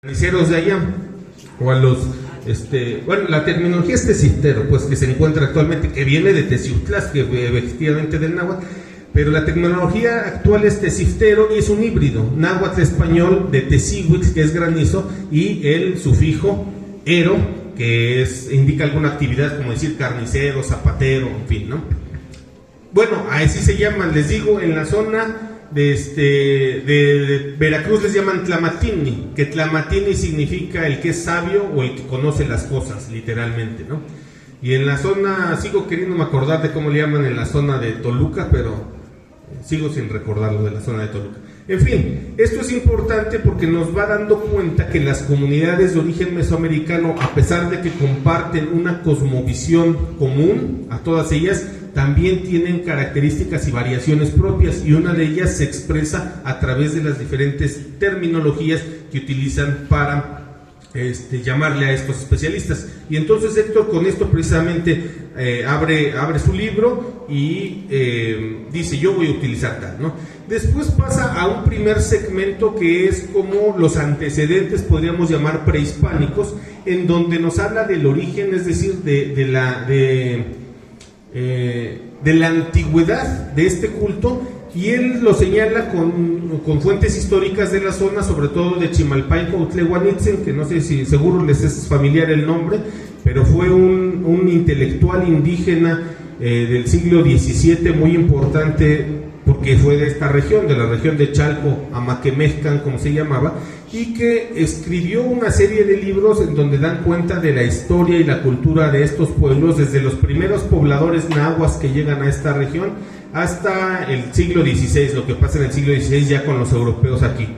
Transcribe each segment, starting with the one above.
carniceros de allá, o a los, bueno, la terminología es teciftero, pues que se encuentra actualmente, que viene de Teciutlás, que efectivamente del náhuatl, pero la terminología actual es teciftero y es un híbrido, náhuatl español de tecihuitl, que es granizo, y el sufijo ero, que indica alguna actividad, como decir carnicero, zapatero, en fin, ¿no? Bueno, así se llaman, les digo, en la zona de Veracruz les llaman tlamatini, que tlamatini significa el que es sabio o el que conoce las cosas, literalmente, ¿no? Y en la zona, sigo queriéndome acordar de cómo le llaman en la zona de Toluca, pero sigo sin recordarlo de la zona de Toluca. En fin, esto es importante porque nos va dando cuenta que las comunidades de origen mesoamericano, a pesar de que comparten una cosmovisión común a todas ellas, también tienen características y variaciones propias, y una de ellas se expresa a través de las diferentes terminologías que utilizan para llamarle a estos especialistas. Y entonces Héctor con esto precisamente abre su libro y dice: yo voy a utilizar tal, ¿no? Después pasa a un primer segmento que es como los antecedentes, podríamos llamar prehispánicos, en donde nos habla del origen, es decir, de la antigüedad de este culto, y él lo señala con fuentes históricas de la zona, sobre todo de Chimalpainco-Tlehuanitzen, que no sé si seguro les es familiar el nombre, pero fue un intelectual indígena del siglo XVII muy importante, porque fue de esta región, de la región de Chalco, Amaquemezcan, como se llamaba, y que escribió una serie de libros en donde dan cuenta de la historia y la cultura de estos pueblos, desde los primeros pobladores nahuas que llegan a esta región hasta el siglo XVI, lo que pasa en el siglo XVI ya con los europeos aquí.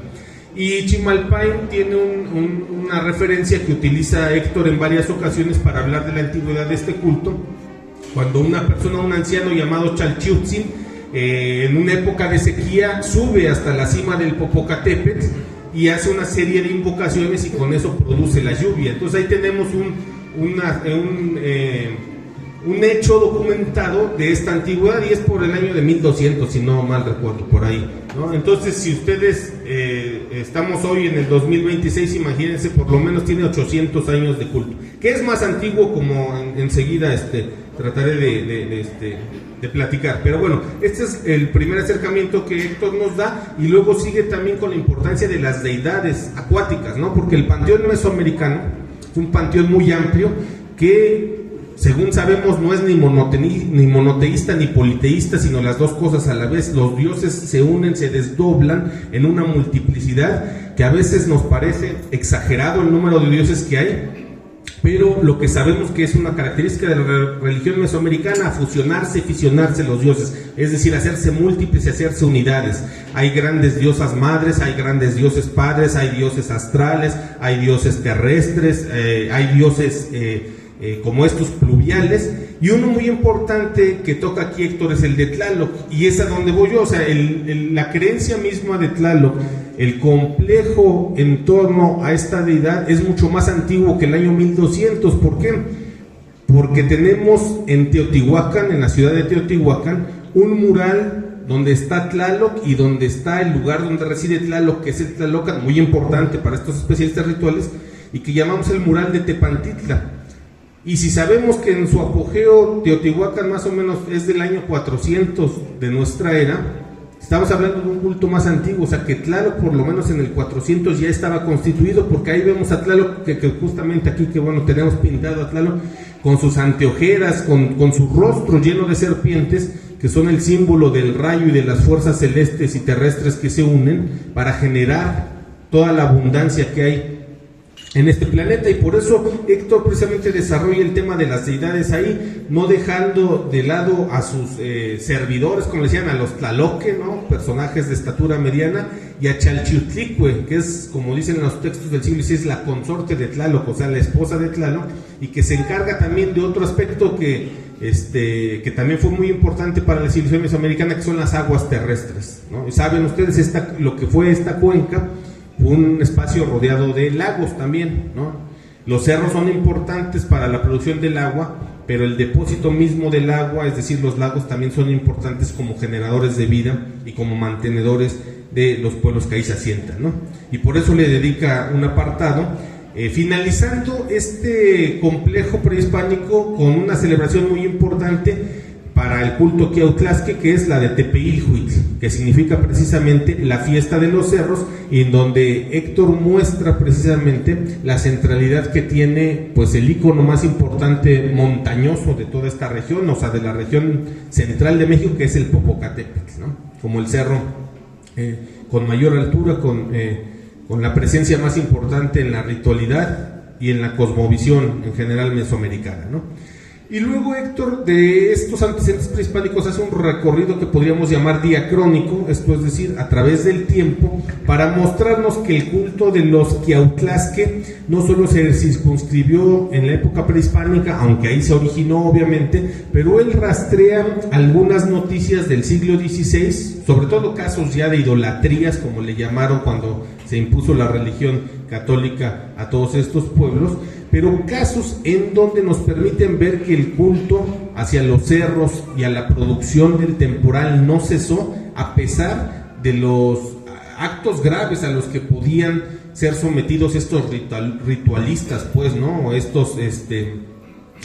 Y Chimalpain tiene una referencia que utiliza Héctor en varias ocasiones para hablar de la antigüedad de este culto, cuando una persona, un anciano llamado Chalchiutzin, en una época de sequía sube hasta la cima del Popocatépetl y hace una serie de invocaciones y con eso produce la lluvia. Entonces ahí tenemos un hecho documentado de esta antigüedad, y es por el año de 1200, si no mal recuerdo, por ahí, ¿no? Entonces, si ustedes estamos hoy en el 2026, imagínense, por lo menos tiene 800 años de culto, que es más antiguo, como enseguida trataré de platicar. Pero bueno, este es el primer acercamiento que Héctor nos da, y luego sigue también con la importancia de las deidades acuáticas, ¿no? Porque el panteón mesoamericano es un panteón muy amplio que, según sabemos, no es ni monoteísta ni politeísta, sino las dos cosas a la vez. Los dioses se unen, se desdoblan en una multiplicidad que a veces nos parece exagerado el número de dioses que hay, pero lo que sabemos que es una característica de la religión mesoamericana: fisionarse los dioses, es decir, hacerse múltiples y hacerse unidades. Hay grandes diosas madres, hay grandes dioses padres, hay dioses astrales, hay dioses terrestres, hay dioses como estos pluviales, y uno muy importante que toca aquí Héctor es el de Tlaloc, y es a donde voy yo. O sea, la creencia misma de Tlaloc, el complejo en torno a esta deidad, es mucho más antiguo que el año 1200. ¿Por qué? Porque tenemos en Teotihuacán, en la ciudad de Teotihuacán, un mural donde está Tlaloc y donde está el lugar donde reside Tlaloc, que es el Tlalocan, muy importante para estos especialistas rituales, y que llamamos el mural de Tepantitla. Y si sabemos que en su apogeo Teotihuacán más o menos es del año 400 de nuestra era, estamos hablando de un culto más antiguo. O sea, que Tlaloc por lo menos en el 400 ya estaba constituido, porque ahí vemos a Tlaloc, que justamente aquí, que bueno, tenemos pintado a Tlaloc con sus anteojeras, con su rostro lleno de serpientes, que son el símbolo del rayo y de las fuerzas celestes y terrestres que se unen para generar toda la abundancia que hay en este planeta. Y por eso Héctor precisamente desarrolla el tema de las deidades ahí, no dejando de lado a sus servidores, como decían, a los tlaloque, ¿no? Personajes de estatura mediana, y a Chalchiutlicue, que es, como dicen en los textos del siglo XVI, la consorte de Tlaloc, o sea, la esposa de Tlaloc, y que se encarga también de otro aspecto que también fue muy importante para la civilización mesoamericana, que son las aguas terrestres, ¿no? Y saben ustedes lo que fue esta cuenca, un espacio rodeado de lagos también, ¿no? Los cerros son importantes para la producción del agua, pero el depósito mismo del agua, es decir, los lagos también son importantes como generadores de vida y como mantenedores de los pueblos que ahí se asientan, ¿no? Y por eso le dedica un apartado, finalizando este complejo prehispánico con una celebración muy importante para el culto quiautlasque, que es la de Tepeilhuitl, que significa precisamente la fiesta de los cerros, y en donde Héctor muestra precisamente la centralidad que tiene pues el ícono más importante montañoso de toda esta región, o sea, de la región central de México, que es el Popocatépetl, ¿no? Como el cerro con mayor altura, con la presencia más importante en la ritualidad y en la cosmovisión en general mesoamericana, ¿no? Y luego Héctor, de estos antecedentes prehispánicos, hace un recorrido que podríamos llamar diacrónico, esto es decir, a través del tiempo, para mostrarnos que el culto de los quiautlasque no solo se circunscribió en la época prehispánica, aunque ahí se originó obviamente, pero él rastrea algunas noticias del siglo XVI, sobre todo casos ya de idolatrías, como le llamaron cuando se impuso la religión católica a todos estos pueblos, pero casos en donde nos permiten ver que el culto hacia los cerros y a la producción del temporal no cesó, a pesar de los actos graves a los que podían ser sometidos estos ritualistas, pues, ¿no? Estos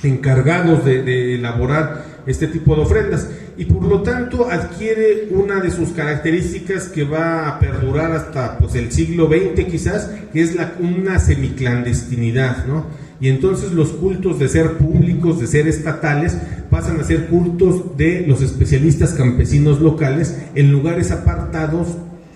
encargados de elaborar este tipo de ofrendas, y por lo tanto adquiere una de sus características que va a perdurar hasta pues el siglo XX quizás, que es una semiclandestinidad, ¿no? Y entonces los cultos de ser públicos, de ser estatales, pasan a ser cultos de los especialistas campesinos locales en lugares apartados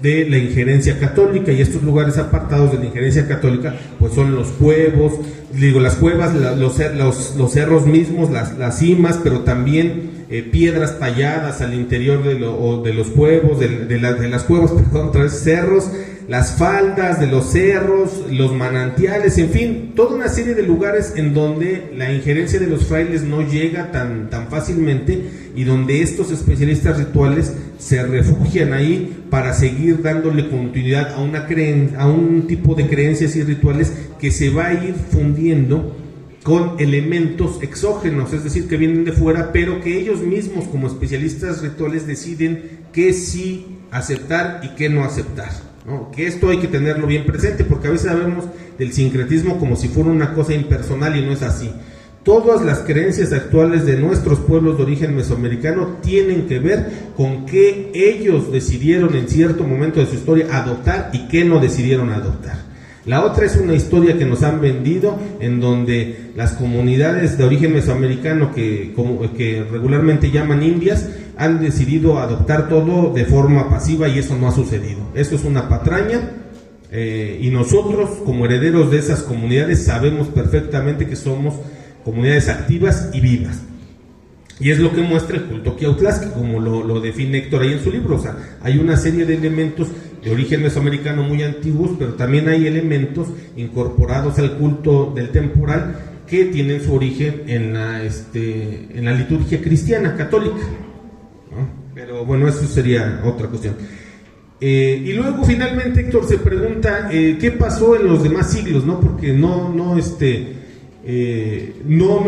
de la injerencia católica, y estos lugares apartados de la injerencia católica pues son los cuevos, las cuevas, los cerros mismos, las cimas, pero también piedras talladas al interior de los cuevos, de las cuevas, perdón, cerros, las faldas de los cerros, los manantiales, en fin, toda una serie de lugares en donde la injerencia de los frailes no llega tan fácilmente, y donde estos especialistas rituales se refugian ahí para seguir dándole continuidad a un tipo de creencias y rituales que se va a ir fundiendo con elementos exógenos, es decir, que vienen de fuera, pero que ellos mismos como especialistas rituales deciden qué sí aceptar y qué no aceptar, ¿no? Que esto hay que tenerlo bien presente, porque a veces hablamos del sincretismo como si fuera una cosa impersonal, y no es así. Todas las creencias actuales de nuestros pueblos de origen mesoamericano tienen que ver con qué ellos decidieron en cierto momento de su historia adoptar y qué no decidieron adoptar. La otra es una historia que nos han vendido, en donde las comunidades de origen mesoamericano que regularmente llaman indias han decidido adoptar todo de forma pasiva, y eso no ha sucedido. Eso es una patraña, y nosotros como herederos de esas comunidades sabemos perfectamente que somos comunidades activas y vivas. Y es lo que muestra el culto quiautlasque, como lo define Héctor ahí en su libro. O sea, hay una serie de elementos de origen mesoamericano muy antiguos, pero también hay elementos incorporados al culto del temporal que tienen su origen en la liturgia cristiana, católica, ¿no? Pero bueno, eso sería otra cuestión. Y luego finalmente Héctor se pregunta qué pasó en los demás siglos, ¿no? Porque no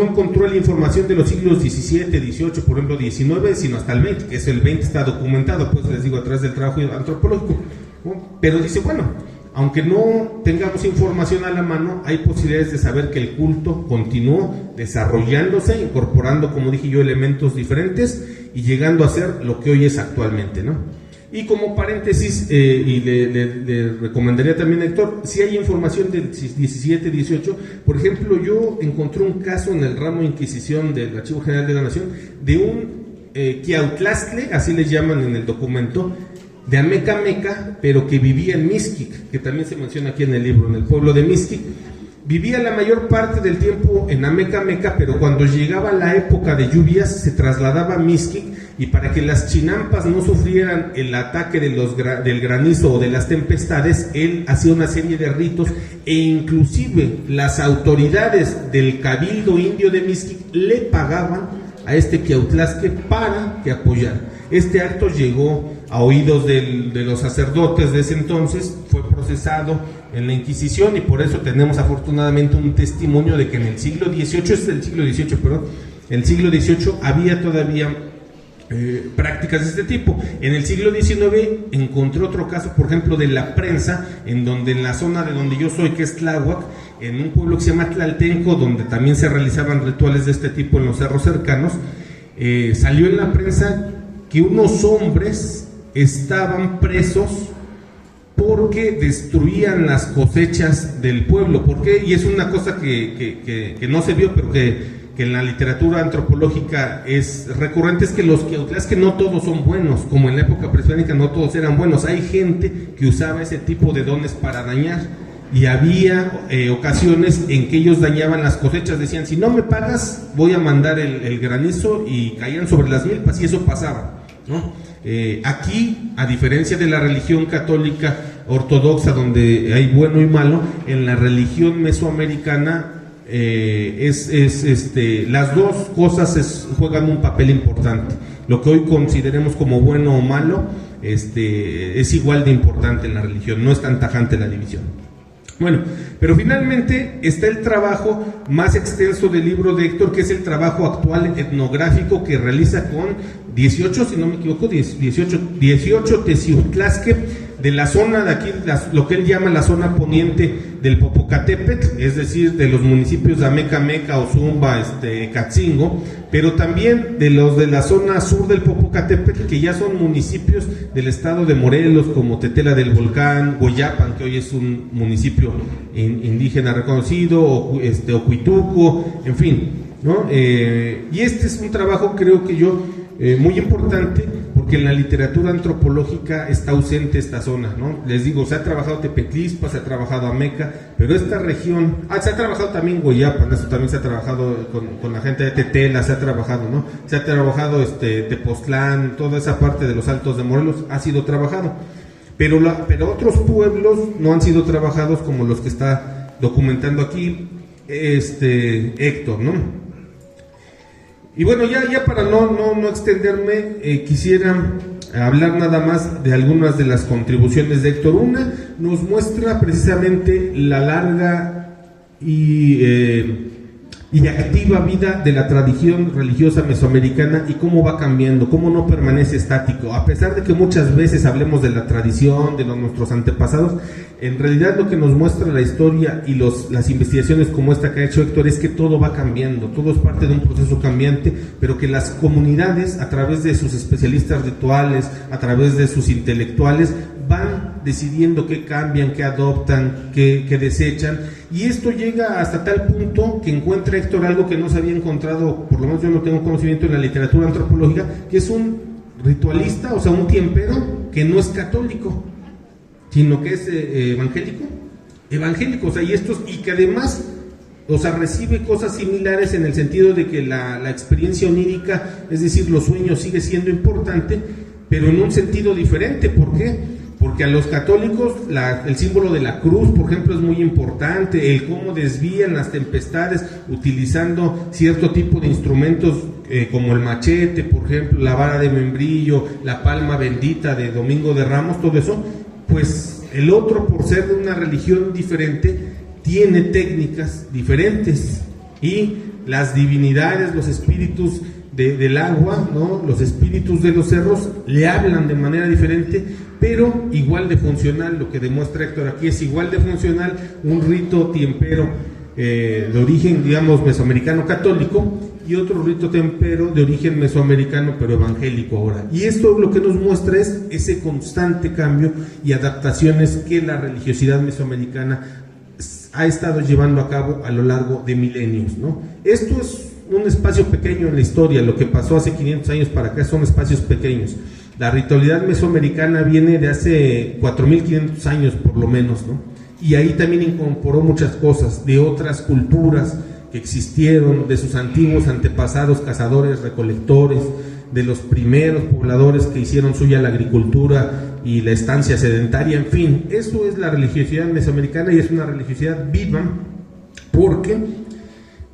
encontró la información de los siglos XVII, XVIII, por ejemplo XIX, sino hasta el XX, que es el XX está documentado, pues les digo, a través del trabajo antropológico, ¿no? Pero dice, bueno, aunque no tengamos información a la mano, hay posibilidades de saber que el culto continuó desarrollándose, incorporando, como dije yo, elementos diferentes y llegando a ser lo que hoy es actualmente, ¿no? Y como paréntesis, y le recomendaría también a Héctor, si hay información del 17, 18, por ejemplo, yo encontré un caso en el ramo de Inquisición del Archivo General de la Nación de un quiautlascle, así les llaman en el documento, de Amecameca, pero que vivía en Mixquic, que también se menciona aquí en el libro, en el pueblo de Mixquic. Vivía la mayor parte del tiempo en Amecameca, pero cuando llegaba la época de lluvias se trasladaba a Mixquic, y para que las chinampas no sufrieran el ataque del granizo o de las tempestades, él hacía una serie de ritos, e inclusive las autoridades del cabildo indio de Mixquic le pagaban a este quiautlasque para que apoyara. Este acto llegó a oídos de los sacerdotes de ese entonces, fue procesado en la Inquisición, y por eso tenemos afortunadamente un testimonio de que en el siglo XVIII, En el siglo XVIII había todavía prácticas de este tipo. En el siglo XIX encontré otro caso, por ejemplo, de la prensa, en donde en la zona de donde yo soy, que es Tláhuac, en un pueblo que se llama Tlaltenco, donde también se realizaban rituales de este tipo en los cerros cercanos, salió en la prensa que unos hombres estaban presos porque destruían las cosechas del pueblo. ¿Por qué? Y es una cosa que no se vio, pero que en la literatura antropológica es recurrente, es que no todos son buenos, como en la época prehispánica no todos eran buenos. Hay gente que usaba ese tipo de dones para dañar, y había ocasiones en que ellos dañaban las cosechas, decían, si no me pagas voy a mandar el granizo, y caían sobre las milpas, y eso pasaba, ¿no? Aquí, a diferencia de la religión católica ortodoxa, donde hay bueno y malo, en la religión mesoamericana las dos cosas juegan un papel importante. Lo que hoy consideremos como bueno o malo es igual de importante en la religión, no es tan tajante la división. Bueno, pero finalmente está el trabajo más extenso del libro de Héctor, que es el trabajo actual etnográfico que realiza con 18, si no me equivoco, 18 Teciutlasque de la zona de aquí, lo que él llama la zona poniente del Popocatépetl, es decir, de los municipios de Amecameca, Ozumba, Catzingo, pero también de los de la zona sur del Popocatépetl, que ya son municipios del estado de Morelos, como Tetela del Volcán, Hueyapan, que hoy es un municipio indígena reconocido, Ocuituco, en fin, ¿no? Y este es un trabajo, creo que yo, muy importante, porque en la literatura antropológica está ausente esta zona, ¿no? Les digo, se ha trabajado Tepetlispa, se ha trabajado Ameca, pero esta región, se ha trabajado también Hueyapan, eso también se ha trabajado con la gente de Tetela, se ha trabajado, ¿no? Se ha trabajado Tepoztlán, toda esa parte de los Altos de Morelos ha sido trabajado, pero otros pueblos no han sido trabajados como los que está documentando aquí Héctor, ¿no? Y bueno, ya para no extenderme, quisiera hablar nada más de algunas de las contribuciones de Héctor. Una nos muestra precisamente la larga y activa vida de la tradición religiosa mesoamericana y cómo va cambiando, cómo no permanece estático. A pesar de que muchas veces hablemos de la tradición, de nuestros antepasados, en realidad lo que nos muestra la historia y las investigaciones como esta que ha hecho Héctor es que todo va cambiando, todo es parte de un proceso cambiante, pero que las comunidades, a través de sus especialistas rituales, a través de sus intelectuales, van decidiendo qué cambian, qué adoptan, qué desechan, y esto llega hasta tal punto que encuentra Héctor algo que no se había encontrado, por lo menos yo no tengo conocimiento en la literatura antropológica, que es un ritualista, o sea, un tiempero que no es católico, sino que es evangélico, o sea, y que además, o sea, recibe cosas similares en el sentido de que la experiencia onírica, es decir, los sueños, sigue siendo importante, pero en un sentido diferente. ¿Por qué? Porque a los católicos el símbolo de la cruz, por ejemplo, es muy importante, el cómo desvían las tempestades utilizando cierto tipo de instrumentos como el machete, por ejemplo, la vara de membrillo, la palma bendita de Domingo de Ramos, todo eso. Pues el otro, por ser de una religión diferente, tiene técnicas diferentes, y las divinidades, los espíritus del agua, ¿no? Los espíritus de los cerros le hablan de manera diferente, pero igual de funcional. Lo que demuestra Héctor aquí es igual de funcional un rito tiempero de origen, digamos, mesoamericano católico, y otro rito tempero de origen mesoamericano pero evangélico ahora. Y esto lo que nos muestra es ese constante cambio y adaptaciones que la religiosidad mesoamericana ha estado llevando a cabo a lo largo de milenios, ¿no? Esto es un espacio pequeño en la historia. Lo que pasó hace 500 años para acá son espacios pequeños. La ritualidad mesoamericana viene de hace 4.500 años por lo menos, ¿no? Y ahí también incorporó muchas cosas de otras culturas que existieron, de sus antiguos antepasados cazadores, recolectores, de los primeros pobladores que hicieron suya la agricultura y la estancia sedentaria, en fin. Eso es la religiosidad mesoamericana, y es una religiosidad viva porque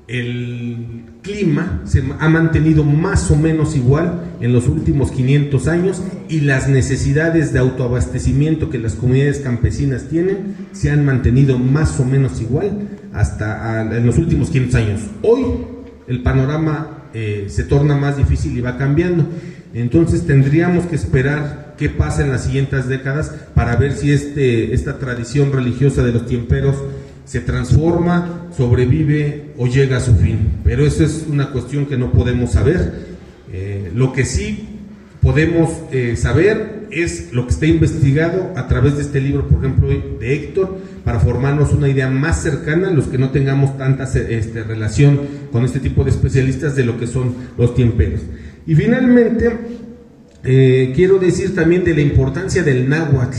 el clima se ha mantenido más o menos igual en los últimos 500 años, y las necesidades de autoabastecimiento que las comunidades campesinas tienen se han mantenido más o menos igual hasta en los últimos 500 años. Hoy el panorama se torna más difícil y va cambiando. Entonces tendríamos que esperar qué pasa en las siguientes décadas para ver si esta tradición religiosa de los tiemperos se transforma, sobrevive o llega a su fin. Pero eso es una cuestión que no podemos saber. Lo que sí podemos saber es lo que está investigado a través de este libro, por ejemplo, de Héctor, para formarnos una idea más cercana, los que no tengamos tanta relación con este tipo de especialistas, de lo que son los tiemperos. Y finalmente, quiero decir también de la importancia del náhuatl,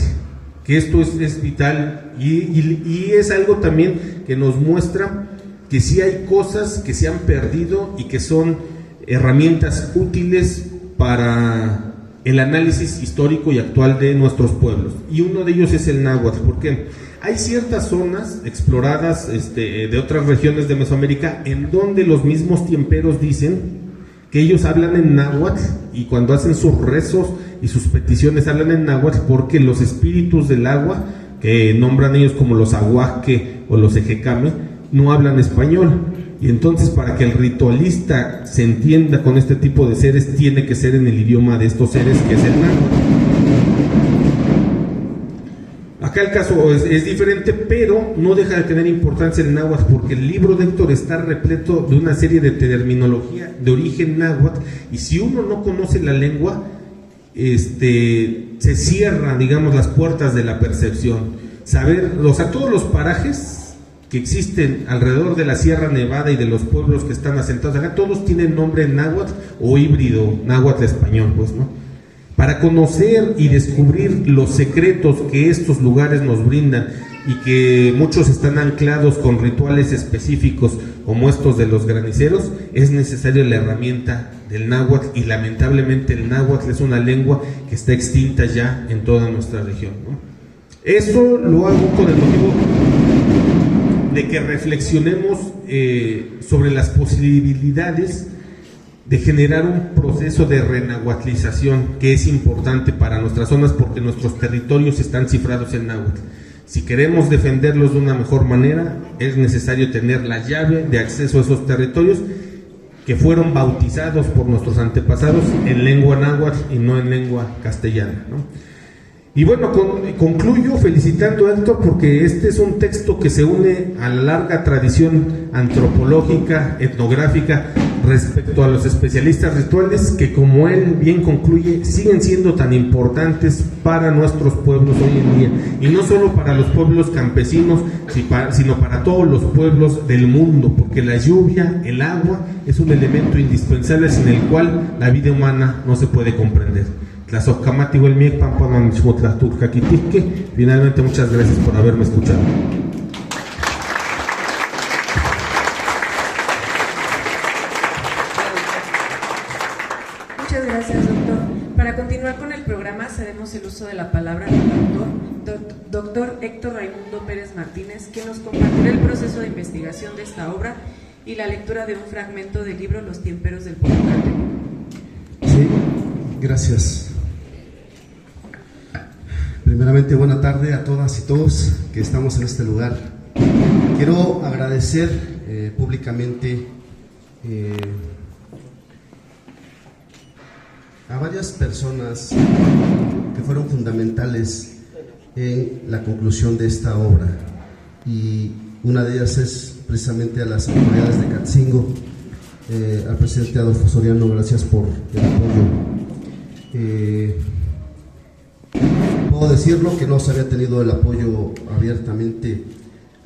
que esto es vital y es algo también que nos muestra que sí hay cosas que se han perdido y que son herramientas útiles para el análisis histórico y actual de nuestros pueblos, y uno de ellos es el náhuatl, porque hay ciertas zonas exploradas de otras regiones de Mesoamérica en donde los mismos tiemperos dicen que ellos hablan en náhuatl, y cuando hacen sus rezos y sus peticiones hablan en náhuatl, porque los espíritus del agua, que nombran ellos como los ahuasque o los ejecame, no hablan español. Y entonces, para que el ritualista se entienda con este tipo de seres, tiene que ser en el idioma de estos seres, que es el náhuatl. Acá el caso es diferente, pero no deja de tener importancia el náhuatl, porque el libro de Héctor está repleto de una serie de terminología de origen náhuatl, y si uno no conoce la lengua, se cierran, digamos, las puertas de la percepción. Saber, todos los parajes que existen alrededor de la Sierra Nevada y de los pueblos que están asentados acá, todos tienen nombre en náhuatl o híbrido náhuatl español, pues, ¿no? Para conocer y descubrir los secretos que estos lugares nos brindan, y que muchos están anclados con rituales específicos como estos de los graniceros, es necesaria la herramienta del náhuatl, y lamentablemente el náhuatl es una lengua que está extinta ya en toda nuestra región, ¿no? Eso lo hago con el motivo de que reflexionemos sobre las posibilidades de generar un proceso de renahuatlización que es importante para nuestras zonas, porque nuestros territorios están cifrados en náhuatl. Si queremos defenderlos de una mejor manera, es necesario tener la llave de acceso a esos territorios que fueron bautizados por nuestros antepasados en lengua náhuatl y no en lengua castellana, ¿no? Y bueno, concluyo felicitando a Héctor, porque este es un texto que se une a la larga tradición antropológica, etnográfica, respecto a los especialistas rituales, que, como él bien concluye, siguen siendo tan importantes para nuestros pueblos hoy en día, y no solo para los pueblos campesinos, sino para todos los pueblos del mundo, porque la lluvia, el agua, es un elemento indispensable sin el cual la vida humana no se puede comprender. Finalmente, muchas gracias por haberme escuchado. Muchas gracias, doctor. Para continuar con el programa, cedemos el uso de la palabra al doctor Héctor Raimundo Pérez Martínez, quien nos compartirá el proceso de investigación de esta obra y la lectura de un fragmento del libro Los Tiemperos del Portugal. Sí, gracias. Primeramente, buena tarde a todas y todos que estamos en este lugar. Quiero agradecer públicamente a varias personas que fueron fundamentales en la conclusión de esta obra, y una de ellas es precisamente a las autoridades de Catzingo, al presidente Adolfo Soriano, gracias por el apoyo. Puedo decirlo que no se había tenido el apoyo abiertamente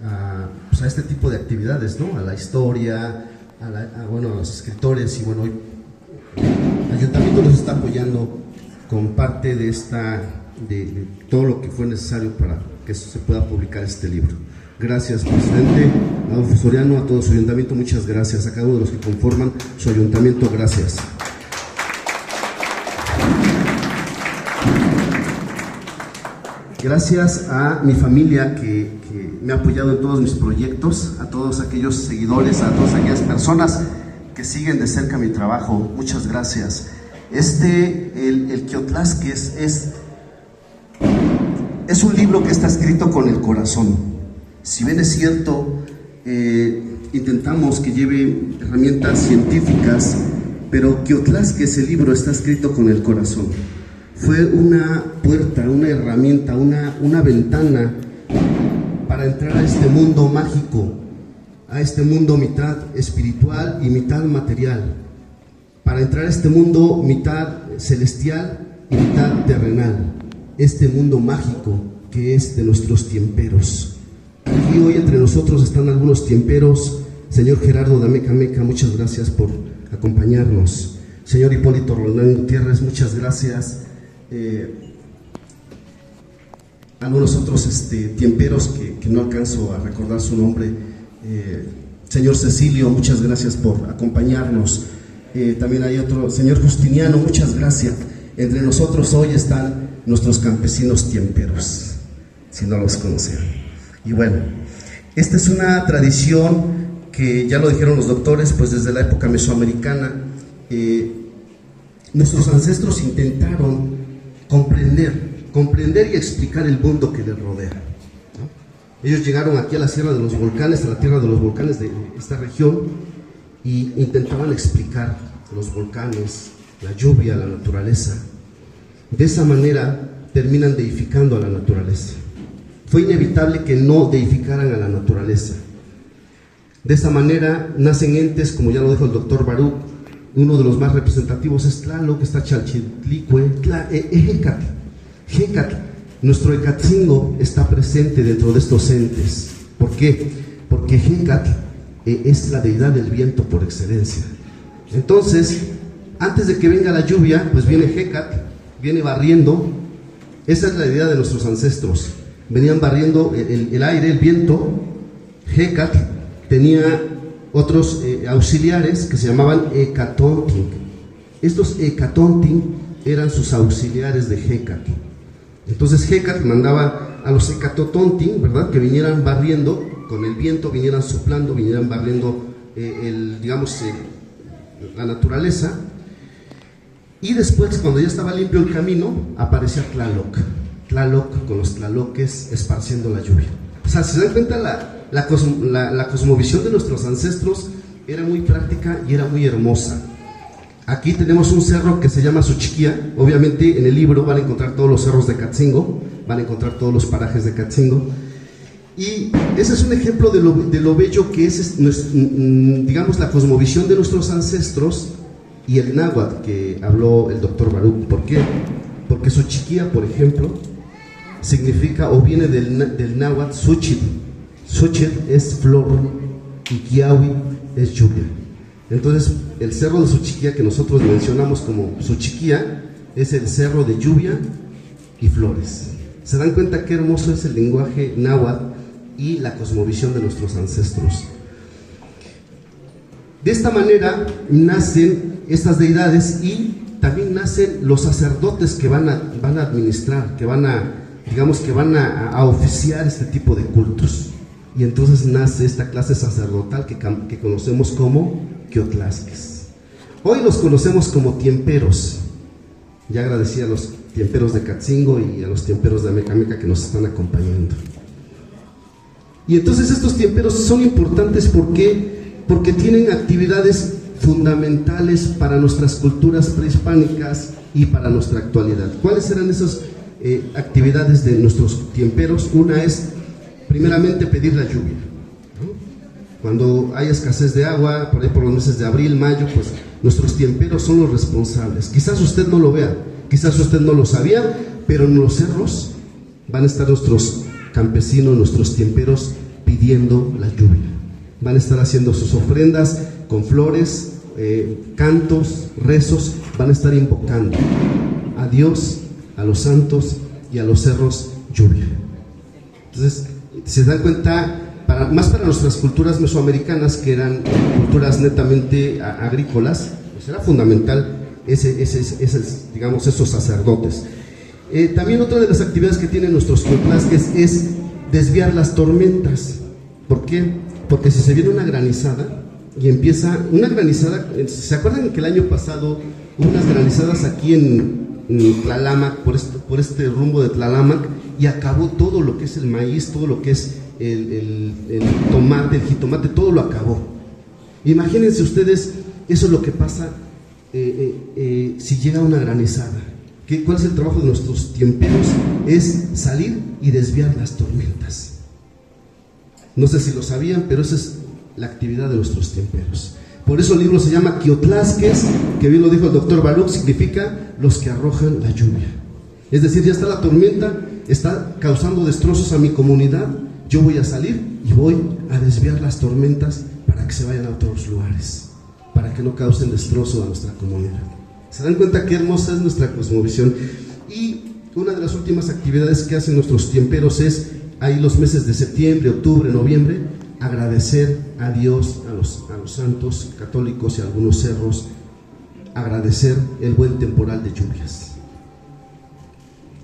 a este tipo de actividades, ¿no? A la historia, a los escritores, y bueno, hoy el ayuntamiento nos está apoyando con parte de todo lo que fue necesario para que se pueda publicar este libro. Gracias, presidente Adolfo Soriano, a todo su ayuntamiento, muchas gracias. A cada uno de los que conforman su ayuntamiento, gracias. Gracias a mi familia que me ha apoyado en todos mis proyectos, a todos aquellos seguidores, a todas aquellas personas que siguen de cerca mi trabajo, muchas gracias. El Quiotlasque es un libro que está escrito con el corazón. Si bien es cierto, intentamos que lleve herramientas científicas, pero Quiotlasque, ese libro, está escrito con el corazón. Fue una puerta, una herramienta, una ventana para entrar a este mundo mágico, a este mundo mitad espiritual y mitad material, para entrar a este mundo mitad celestial y mitad terrenal, este mundo mágico que es de nuestros tiemperos. Aquí hoy entre nosotros están algunos tiemperos. Señor Gerardo Dameca Meca, muchas gracias por acompañarnos. Señor Hipólito Roldán Gutiérrez, muchas gracias. Algunos otros tiemperos que no alcanzo a recordar su nombre. Señor Cecilio, muchas gracias por acompañarnos. También hay otro, señor Justiniano, muchas gracias. Entre nosotros hoy están nuestros campesinos tiemperos, si no los conocen. Y bueno, esta es una tradición que ya lo dijeron los doctores, pues desde la época mesoamericana, nuestros ancestros intentaron comprender y explicar el mundo que les rodea, ¿no? Ellos llegaron aquí a la Sierra de los Volcanes, a la tierra de los volcanes de esta región, y intentaban explicar los volcanes, la lluvia, la naturaleza. De esa manera terminan deificando a la naturaleza. Fue inevitable que no deificaran a la naturaleza. De esa manera nacen entes, como ya lo dijo el doctor Baruch. Uno de los más representativos es Tlaloc, está Chalchitlicue, Hecatl. Nuestro Ecatzingo está presente dentro de estos entes. ¿Por qué? Porque Hecatl es la deidad del viento por excelencia. Entonces, antes de que venga la lluvia, pues viene Hecatl, viene barriendo. Esa es la idea de nuestros ancestros. Venían barriendo el aire, el viento. Hecatl tenía otros auxiliares que se llamaban Hecatontin. Estos Hecatontin eran sus auxiliares de Hecatl. Entonces Hecatl mandaba a los Hecatotontin, ¿verdad?, que vinieran barriendo con el viento, vinieran soplando, vinieran barriendo la naturaleza. Y después, cuando ya estaba limpio el camino, aparecía Tlaloc con los tlaloques esparciendo la lluvia. O sea, se dan cuenta, la cosmovisión de nuestros ancestros era muy práctica y era muy hermosa. Aquí tenemos un cerro que se llama Xochiquía. Obviamente en el libro van a encontrar todos los cerros de Catzingo, van a encontrar todos los parajes de Catzingo. Y ese es un ejemplo de lo bello que es, digamos, la cosmovisión de nuestros ancestros y el náhuatl que habló el doctor Baruch. ¿Por qué? Porque Xochiquía, por ejemplo, significa o viene del náhuatl Xochitl. Xochitl es flor y Quiahui es lluvia. Entonces, el cerro de Xochiquía, que nosotros mencionamos como Xochiquía, es el cerro de lluvia y flores. ¿Se dan cuenta qué hermoso es el lenguaje náhuatl y la cosmovisión de nuestros ancestros? De esta manera nacen estas deidades y también nacen los sacerdotes que van a administrar, que van a oficiar este tipo de cultos. Y entonces nace esta clase sacerdotal que conocemos como Quiotlasques. Hoy los conocemos como tiemperos. Ya agradecí a los tiemperos de Catzingo y a los tiemperos de Ameca Meca que nos están acompañando. Y entonces estos tiemperos son importantes porque tienen actividades fundamentales para nuestras culturas prehispánicas y para nuestra actualidad. ¿Cuáles eran esas actividades de nuestros tiemperos? Una es, primeramente, pedir la lluvia, ¿no? Cuando hay escasez de agua, por ahí por los meses de abril, mayo, pues nuestros tiemperos son los responsables. Quizás usted no lo vea, quizás usted no lo sabía, pero en los cerros van a estar nuestros campesinos, nuestros tiemperos pidiendo la lluvia. Van a estar haciendo sus ofrendas con flores, cantos, rezos, van a estar invocando a Dios, a los santos y a los cerros lluvia. Entonces, se dan cuenta, más para nuestras culturas mesoamericanas, que eran culturas netamente agrícolas, pues era fundamental digamos, esos sacerdotes. También otra de las actividades que tienen nuestros Quiotlasques es desviar las tormentas. ¿Por qué? Porque si se viene una granizada y empieza una granizada, ¿se acuerdan que el año pasado hubo unas granizadas aquí en Tlalámac, por este rumbo de Tlalámac, y acabó todo lo que es el maíz, todo lo que es el tomate, el jitomate, todo lo acabó? Imagínense ustedes, eso es lo que pasa si llega una granizada, ¿cuál es el trabajo de nuestros tiemperos? Es salir y desviar las tormentas. No sé si lo sabían, pero esa es la actividad de nuestros tiemperos. Por eso el libro se llama Quiotlasques, que bien lo dijo el doctor Baruch, significa los que arrojan la lluvia. Es decir, ya está la tormenta, está causando destrozos a mi comunidad, yo voy a salir y voy a desviar las tormentas para que se vayan a otros lugares, para que no causen destrozo a nuestra comunidad. ¿Se dan cuenta qué hermosa es nuestra cosmovisión? Y una de las últimas actividades que hacen nuestros tiemperos es, ahí los meses de septiembre, octubre, noviembre, agradecer a Dios, a los santos católicos y a algunos cerros, agradecer el buen temporal de lluvias.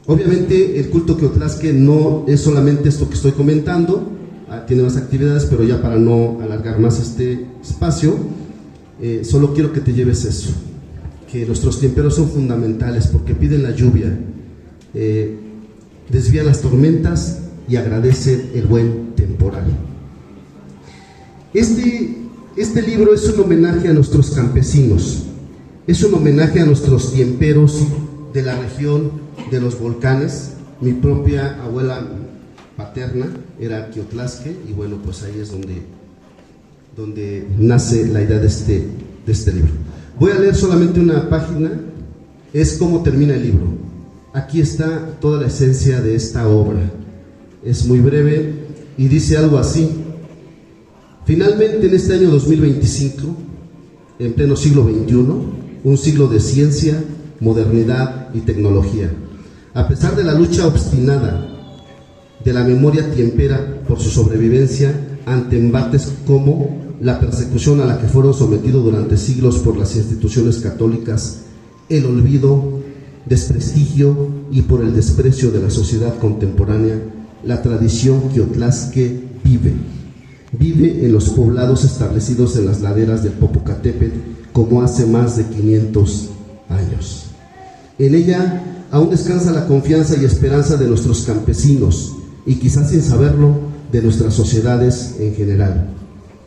Obviamente el culto Quiotlasque no es solamente esto que estoy comentando, tiene más actividades, pero ya para no alargar más este espacio, solo quiero que te lleves eso, que nuestros tiemperos son fundamentales porque piden la lluvia, desvían las tormentas y agradecen el buen temporal. Este libro es un homenaje a nuestros campesinos, es un homenaje a nuestros tiemperos de la región de los volcanes. Mi propia abuela paterna era Quiotlasque y bueno, pues ahí es donde nace la idea de este libro. Voy a leer solamente una página, es cómo termina el libro. Aquí está toda la esencia de esta obra, es muy breve y dice algo así: finalmente en este año 2025, en pleno siglo XXI, un siglo de ciencia, modernidad y tecnología, a pesar de la lucha obstinada de la memoria tiempera por su sobrevivencia ante embates como la persecución a la que fueron sometidos durante siglos por las instituciones católicas, el olvido, desprestigio y por el desprecio de la sociedad contemporánea, la tradición quiotlasque vive en los poblados establecidos en las laderas del Popocatépetl como hace más de 500 años. En ella aún descansa la confianza y esperanza de nuestros campesinos y quizás sin saberlo de nuestras sociedades en general.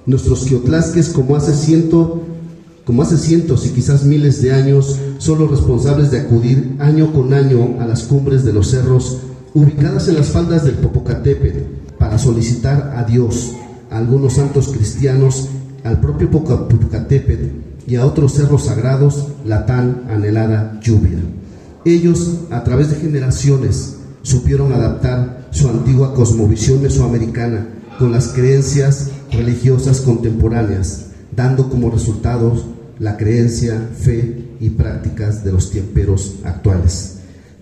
Nuestros quiotlasques, como hace cientos y quizás miles de años, son los responsables de acudir año con año a las cumbres de los cerros ubicadas en las faldas del Popocatépetl para solicitar a Dios, a algunos santos cristianos, al propio Popocatépetl y a otros cerros sagrados la tan anhelada lluvia. Ellos, a través de generaciones, supieron adaptar su antigua cosmovisión mesoamericana con las creencias religiosas contemporáneas, dando como resultados la creencia, fe y prácticas de los tiemperos actuales.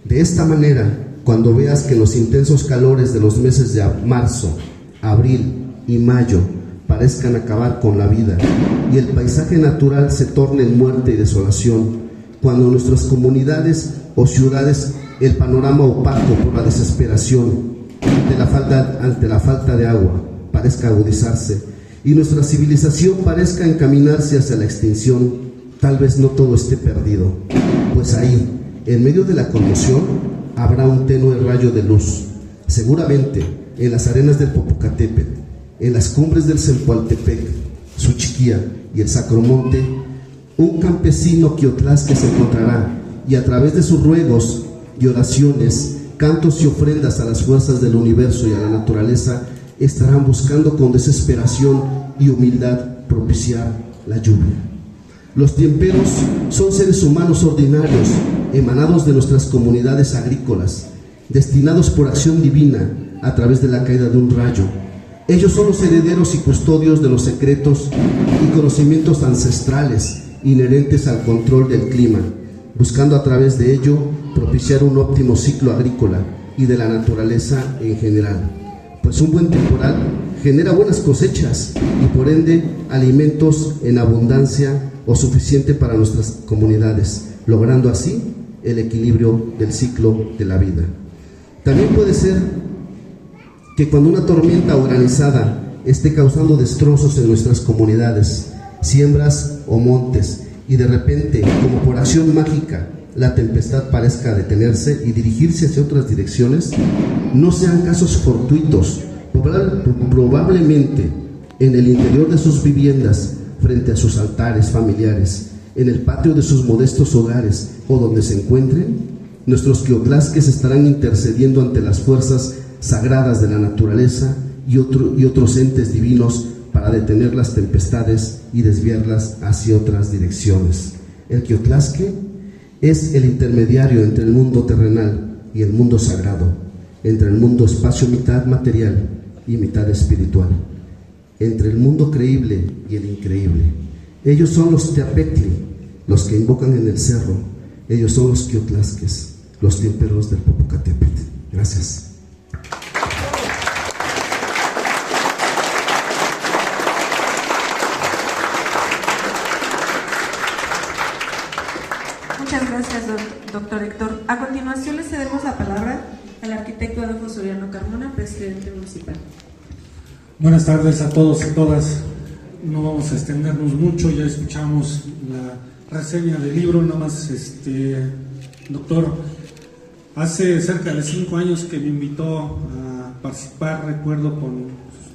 De esta manera, cuando veas que los intensos calores de los meses de marzo, abril y mayo parezcan acabar con la vida y el paisaje natural se torne en muerte y desolación, cuando en nuestras comunidades o ciudades el panorama opaco por la desesperación ante la falta de agua parezca agudizarse y nuestra civilización parezca encaminarse hacia la extinción, tal vez no todo esté perdido, pues ahí, en medio de la conmoción, habrá un tenue rayo de luz, seguramente en las arenas del Popocatépetl, en las cumbres del Zempoaltepec, Suchiquía y el Sacromonte. Un campesino quiotlasque se encontrará y a través de sus ruegos y oraciones, cantos y ofrendas a las fuerzas del universo y a la naturaleza, estarán buscando con desesperación y humildad propiciar la lluvia. Los tiemperos son seres humanos ordinarios, emanados de nuestras comunidades agrícolas, destinados por acción divina a través de la caída de un rayo. Ellos son los herederos y custodios de los secretos y conocimientos ancestrales inherentes al control del clima, buscando a través de ello propiciar un óptimo ciclo agrícola y de la naturaleza en general, pues un buen temporal genera buenas cosechas y por ende alimentos en abundancia o suficiente para nuestras comunidades, logrando así el equilibrio del ciclo de la vida. También puede ser que cuando una tormenta o granizada esté causando destrozos en nuestras comunidades, siembras o montes, y de repente, como por acción mágica, la tempestad parezca detenerse y dirigirse hacia otras direcciones, no sean casos fortuitos. Probablemente en el interior de sus viviendas, frente a sus altares familiares, en el patio de sus modestos hogares o donde se encuentren, nuestros quiotlasques estarán intercediendo ante las fuerzas sagradas de la naturaleza y otros entes divinos para detener las tempestades y desviarlas hacia otras direcciones. El quiotlasque es el intermediario entre el mundo terrenal y el mundo sagrado, entre el mundo espacio mitad material y mitad espiritual, entre el mundo creíble y el increíble. Ellos son los teapetli, los que invocan en el cerro. Ellos son los quiotlasques, los tiemperos del Popocatépetl. Gracias. Muchas gracias, doctor Héctor. A continuación le cedemos la palabra al arquitecto Adolfo Soriano Carmona, presidente municipal. Buenas tardes a todos y todas. No vamos a extendernos mucho, ya escuchamos la reseña del libro. Nada más, doctor, hace cerca de 5 años que me invitó a participar, recuerdo, con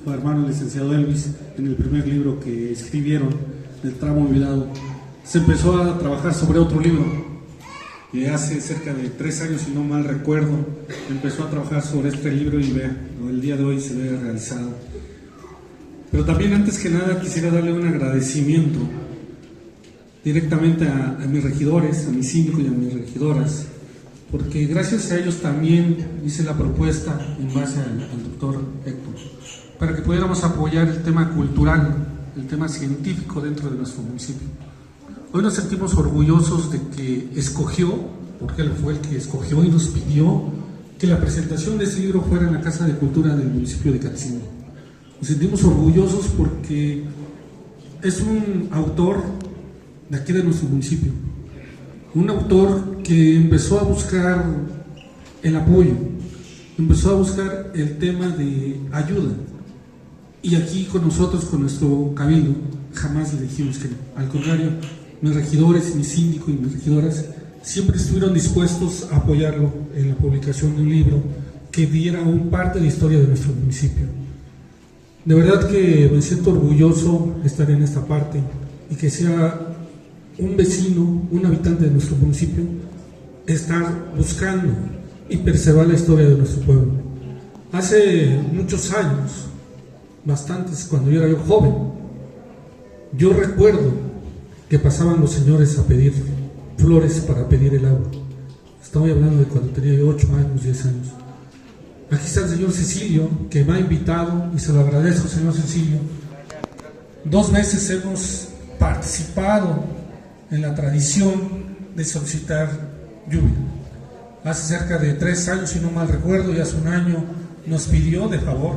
su hermano el licenciado Elvis, en el primer libro que escribieron, El tramo olvidado. Se empezó a trabajar sobre otro libro, que hace cerca de 3 años, si no mal recuerdo, empezó a trabajar sobre este libro y el día de hoy se ve realizado. Pero también, antes que nada, quisiera darle un agradecimiento directamente a mis regidores, a mis síndicos y a mis regidoras, porque gracias a ellos también hice la propuesta en base al doctor Héctor, para que pudiéramos apoyar el tema cultural, el tema científico dentro de nuestro municipio. Hoy nos sentimos orgullosos de que escogió, porque él fue el que escogió y nos pidió que la presentación de ese libro fuera en la Casa de Cultura del municipio de Catzingo. Nos sentimos orgullosos porque es un autor de aquí de nuestro municipio, un autor que empezó a buscar el apoyo, empezó a buscar el tema de ayuda, y aquí con nosotros, con nuestro cabildo, jamás le dijimos que no. Al contrario, mis regidores, mis síndicos y mis regidoras siempre estuvieron dispuestos a apoyarlo en la publicación de un libro que diera un parte de historia de nuestro municipio. De verdad que me siento orgulloso de estar en esta parte y que sea un vecino, un habitante de nuestro municipio, estar buscando y preservar la historia de nuestro pueblo. Hace muchos años, bastantes, cuando yo era joven, yo recuerdo que pasaban los señores a pedir flores para pedir el agua. Estamos hablando de cuando tenía yo 8 años, 10 años. Aquí está el señor Cecilio, que me ha invitado, y se lo agradezco, señor Cecilio. 2 veces hemos participado en la tradición de solicitar lluvia. Hace cerca de 3 años, si no mal recuerdo, y hace 1 año nos pidió de favor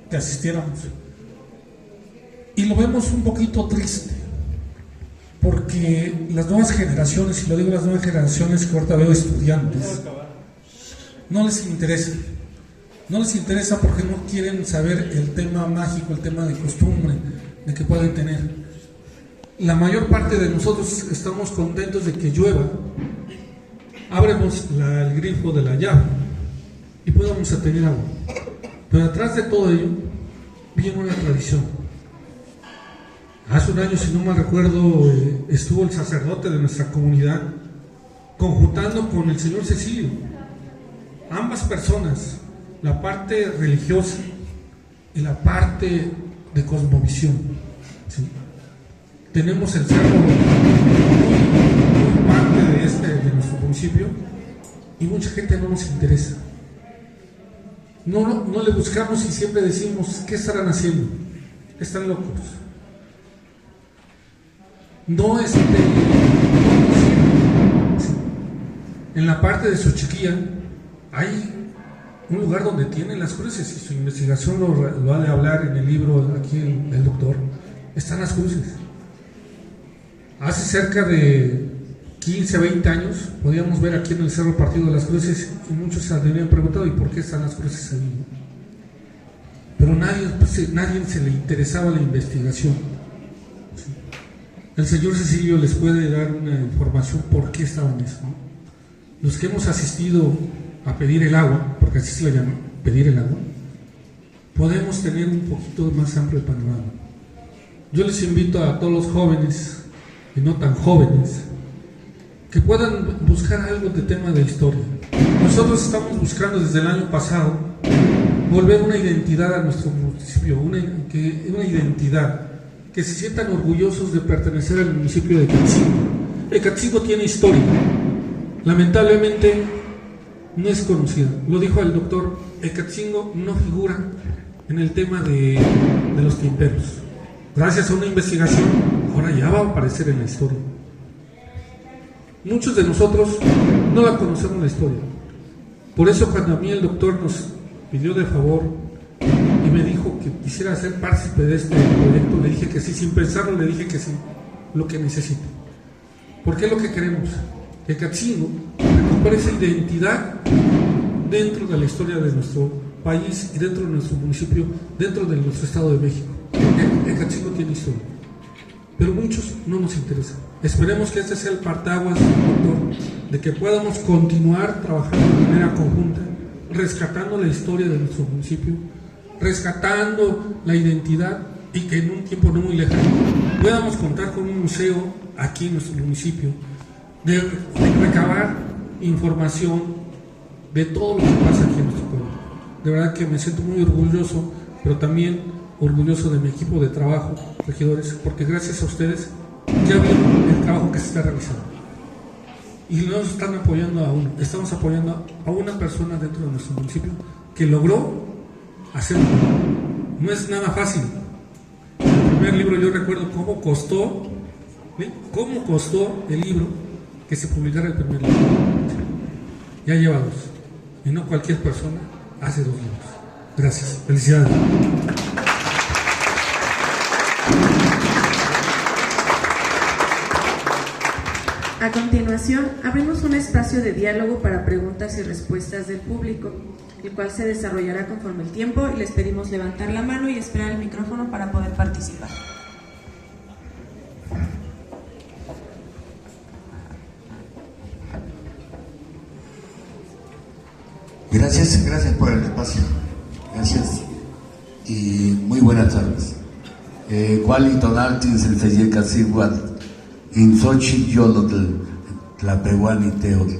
que asistiéramos. Y lo vemos un poquito triste, porque las nuevas generaciones, y lo digo las nuevas generaciones que ahorita veo estudiantes, no les interesa. No les interesa porque no quieren saber el tema mágico, el tema de costumbre, de que pueden tener. La mayor parte de nosotros estamos contentos de que llueva, abremos el grifo de la llave y podamos tener agua. Pero atrás de todo ello viene una tradición. Hace 1 año, si no mal recuerdo, estuvo el sacerdote de nuestra comunidad conjuntando con el señor Cecilio. Ambas personas, la parte religiosa y la parte de cosmovisión, ¿sí? Tenemos el cerro muy parte de nuestro municipio, y mucha gente no nos interesa. No le buscamos y siempre decimos, ¿qué estarán haciendo? Están locos. No es en la parte de Xochiquilla hay un lugar donde tienen las cruces, y su investigación lo ha de hablar en el libro aquí el doctor. Están las cruces. Hace cerca de 15 a 20 años podíamos ver aquí en el Cerro Partido de las Cruces, y muchos se habían preguntado, ¿y por qué están las cruces ahí? Pero nadie se le interesaba la investigación. ¿Sí? El señor Cecilio les puede dar una información por qué estaban eso, ¿no? Los que hemos asistido a pedir el agua, porque así se le llama, pedir el agua, podemos tener un poquito más amplio el panorama. Yo les invito a todos los jóvenes y no tan jóvenes, que puedan buscar algo de tema de historia. Nosotros estamos buscando desde el año pasado volver una identidad a nuestro municipio, una identidad, que se sientan orgullosos de pertenecer al municipio de Ecatzingo. Ecatzingo tiene historia, lamentablemente no es conocida. Lo dijo el doctor, Ecatzingo no figura en el tema de los timperos. Gracias a una investigación, ahora ya va a aparecer en la historia. Muchos de nosotros no la conocemos la historia. Por eso cuando a mí el doctor nos pidió de favor y me dijo que quisiera ser partícipe de este proyecto, le dije que sí, sin pensarlo le dije que sí, lo que necesite. Porque es lo que queremos, que Ecatzingo recupere esa identidad dentro de la historia de nuestro país y dentro de nuestro municipio, dentro de nuestro Estado de México. Ecatzingo tiene historia, pero muchos no nos interesa. Esperemos que este sea el partaguas, doctor, de que podamos continuar trabajando de manera conjunta, rescatando la historia de nuestro municipio, rescatando la identidad, y que en un tiempo no muy lejano podamos contar con un museo aquí en nuestro municipio, de recabar información de todo lo que pasa aquí en nuestro pueblo. De verdad que me siento muy orgulloso, pero también orgulloso de mi equipo de trabajo, regidores, porque gracias a ustedes ya vieron el trabajo que se está realizando. Y no nos están apoyando a uno, estamos apoyando a una persona dentro de nuestro municipio que logró hacerlo. No es nada fácil. El primer libro, yo recuerdo cómo costó el libro que se publicara el primer libro. Ya lleva 2. Y no cualquier persona hace 2 libros. Gracias. Felicidades. A continuación, abrimos un espacio de diálogo para preguntas y respuestas del público, el cual se desarrollará conforme el tiempo, y les pedimos levantar la mano y esperar el micrófono para poder participar. Gracias por el espacio. Gracias y muy buenas tardes. Cuali tonaltin senseyeka siguat insochi yolotl tlapehuani teotl.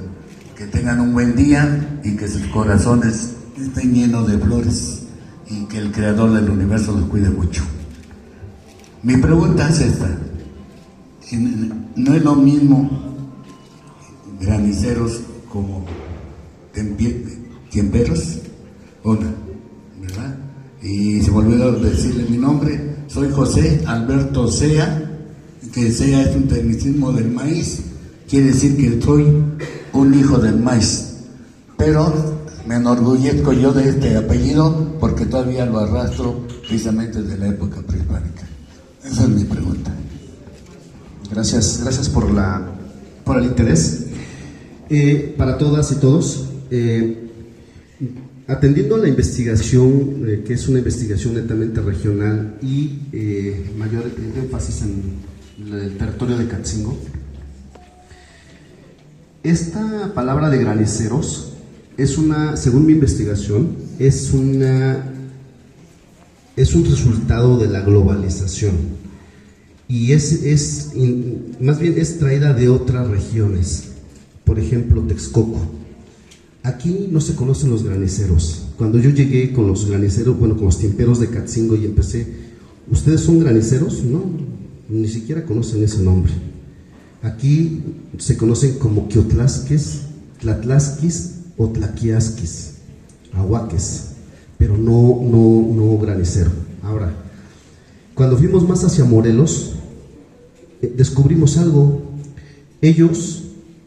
Que tengan un buen día y que sus corazones estén llenos de flores y que el Creador del universo los cuide mucho. Mi pregunta es esta: no es lo mismo graniceros como tiemperos, ¿verdad? Y se me olvidó decirle mi nombre. Soy José Alberto Sea, que Sea es un tecnicismo del maíz, quiere decir que soy un hijo del maíz, pero me enorgullezco yo de este apellido porque todavía lo arrastro precisamente de la época prehispánica. Esa es mi pregunta. Gracias por el interés. Para todas y todos, atendiendo a la investigación, que es una investigación netamente regional y mayor énfasis en el territorio de Ecatzingo, esta palabra de graniceros es según mi investigación, es un resultado de la globalización y más bien es traída de otras regiones. Por ejemplo, Texcoco. Aquí no se conocen los graniceros. Cuando yo llegué con los graniceros, con los tiemperos de Ecatzingo y empecé, ¿ustedes son graniceros? No, ni siquiera conocen ese nombre. Aquí se conocen como quiotlasques, tlatlasquis o tlaquiasquis, ahuaques, pero no granicero. Ahora, cuando fuimos más hacia Morelos, descubrimos algo.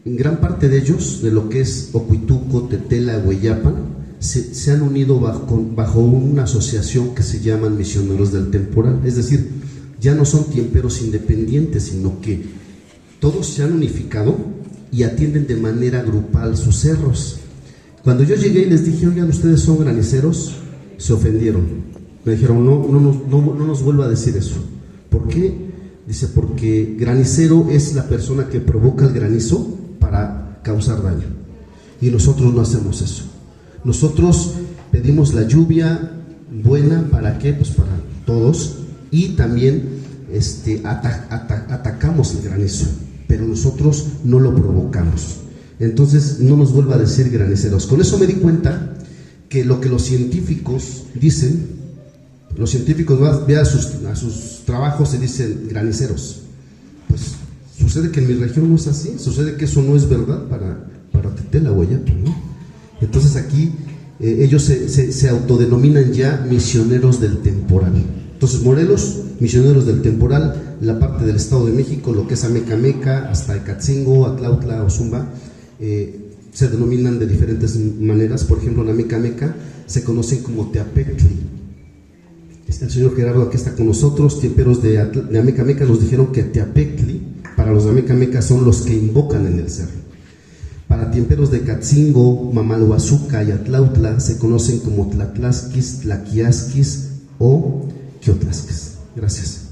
Gran parte de ellos, de lo que es Ocuituco, Tetela, Hueyapan, se han unido bajo una asociación que se llaman Misioneros del Temporal. Es decir, ya no son tiemperos independientes, sino que todos se han unificado y atienden de manera grupal sus cerros. Cuando yo llegué y les dije, oigan, ¿ustedes son graniceros?, se ofendieron. Me dijeron, no nos vuelva a decir eso. ¿Por qué? Dice, porque granicero es la persona que provoca el granizo para causar daño, y nosotros no hacemos eso. Nosotros pedimos la lluvia buena, ¿para qué? Pues para todos, y también atacamos el granizo, pero nosotros no lo provocamos. Entonces no nos vuelva a decir graniceros. Con eso me di cuenta que lo que los científicos dicen, los científicos vean a sus trabajos y dicen graniceros. Pues sucede que en mi región no es así, sucede que eso no es verdad para Tetela, Guayapo, ¿no? Entonces aquí ellos se autodenominan ya misioneros del temporal. Entonces Morelos, misioneros del temporal, la parte del Estado de México, lo que es Amecameca, hasta Ecatzingo, Atlautla, Ozumba, se denominan de diferentes maneras. Por ejemplo, en Amecameca se conocen como Teapectli. El señor Gerardo aquí está con nosotros. Tiemperos de Amecameca nos dijeron que Teapectli, para los de Amecameca, son los que invocan en el cerro. Para tiemperos de Catzingo, Mamalhuazuca y Atlautla se conocen como Tlatlasquis, Tlaquiasquis o Quiotlasques. Gracias.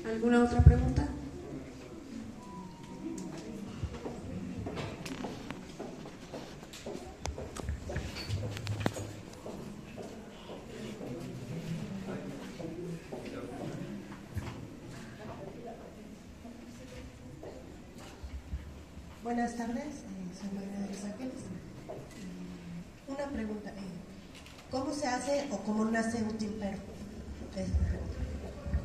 ¿Alguna otra pregunta? Buenas tardes, soy María de los Ángeles. Una pregunta, ¿cómo se hace o cómo nace un timpero?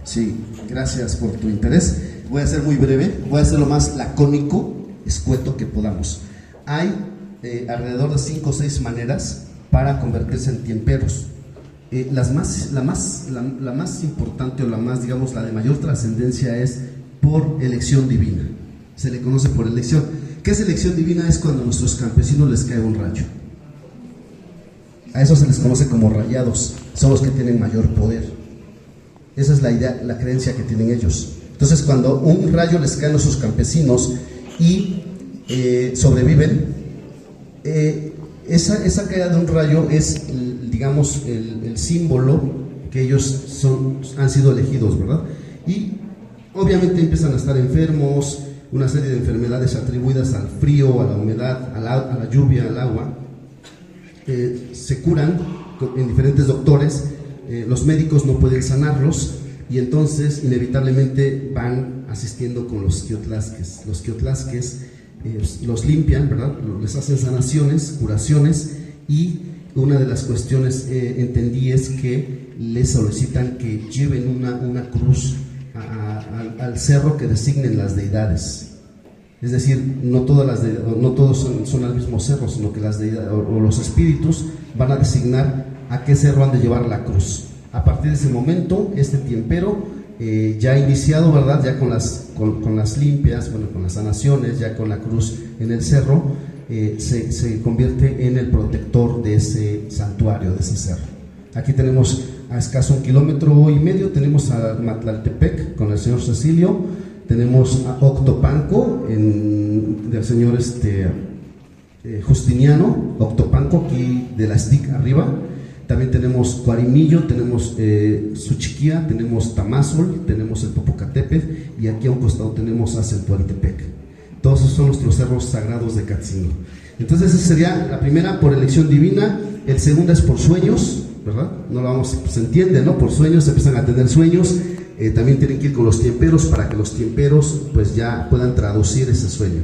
Sí, gracias por tu interés. Voy a ser muy breve, voy a ser lo más lacónico, escueto que podamos. Hay alrededor de 5 o 6 maneras para convertirse en tiemperos. La más importante o la más, digamos, la de mayor trascendencia es por elección divina. Se le conoce por elección. ¿Qué es elección divina? Es cuando a nuestros campesinos les cae un rayo. A eso se les conoce como rayados. Son los que tienen mayor poder. Esa es la idea, la creencia que tienen ellos. Entonces, cuando un rayo les cae a nuestros campesinos y sobreviven, esa caída de un rayo es, digamos, el símbolo que ellos han sido elegidos, ¿verdad? Y obviamente empiezan a estar enfermos, una serie de enfermedades atribuidas al frío, a la humedad, a la lluvia, al agua. Se curan en diferentes doctores, los médicos no pueden sanarlos y entonces inevitablemente van asistiendo con los quiotlasques. Los quiotlasques los limpian, ¿verdad? Les hacen sanaciones, curaciones, y una de las cuestiones entendí es que les solicitan que lleven una cruz al cerro que designen las deidades. Es decir, no todos son al mismo cerro, sino que las deidades o los espíritus van a designar a qué cerro han de llevar la cruz. A partir de ese momento, este tiempero ya iniciado, ¿verdad? Ya con las limpias, bueno, con las sanaciones, ya con la cruz en el cerro, se convierte en el protector de ese santuario, de ese cerro. Aquí tenemos a escaso 1,5 kilómetros, tenemos a Matlaltepec con el señor Cecilio, tenemos a Octopanco del señor Justiniano, Octopanco aquí de la STIC arriba. También tenemos Cuarimillo, tenemos Suchiquía, tenemos Tamazul, tenemos el Popocatépetl y aquí a un costado tenemos Acelpuertepec. Todos esos son nuestros cerros sagrados de Catzingo. Entonces esa sería la primera, por elección divina. El segundo es por sueños, ¿verdad? No lo vamos, se entiende, ¿no? Por sueños, se empiezan a tener sueños. También tienen que ir con los tiemperos para que los tiemperos pues ya puedan traducir ese sueño.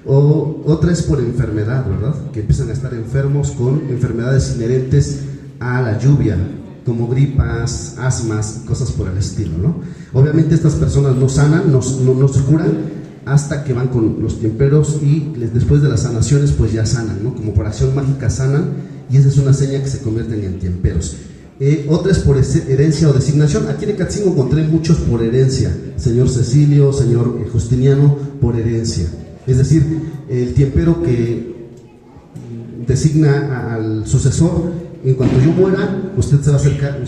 Otra es por enfermedad, ¿verdad? Que empiezan a estar enfermos con enfermedades inherentes a la lluvia, como gripas, asmas, cosas por el estilo, ¿no? Obviamente estas personas no sanan, no se curan hasta que van con los tiemperos y después de las sanaciones pues ya sanan, ¿no? Como por acción mágica sanan, y esa es una seña que se convierten en tiemperos. Otra es por herencia o designación. Aquí en Catzingo encontré muchos por herencia, señor Cecilio, señor Justiniano, por herencia. Es decir, el tiempero que designa al sucesor, en cuanto yo muera, usted se va a acercar,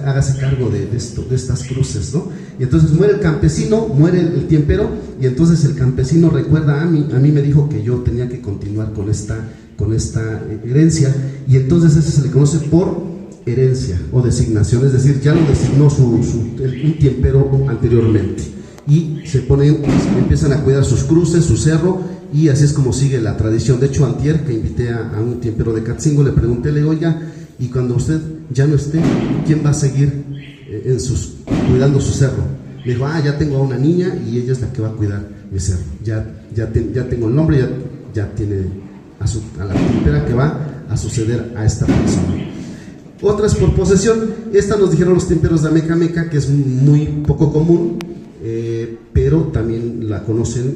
hágase cargo de estas cruces, ¿no? Y entonces muere el campesino, muere el tiempero, y entonces el campesino recuerda a mí me dijo que yo tenía que continuar con esta herencia, y entonces eso se le conoce por herencia o designación, es decir, ya lo designó un tiempero anteriormente, y empiezan a cuidar sus cruces, su cerro, y así es como sigue la tradición. De hecho, antier que invité a un tiempero de Catzingo, le pregunté, le digo, oiga, y cuando usted ya no esté, ¿quién va a seguir cuidando su cerro? Me dijo, ya tengo a una niña y ella es la que va a cuidar mi cerro. Ya tengo el nombre, ya tiene a la tiempera que va a suceder a esta persona. Otras por posesión, esta nos dijeron los tiemperos de Ameca Meca, que es muy poco común, pero también la conocen,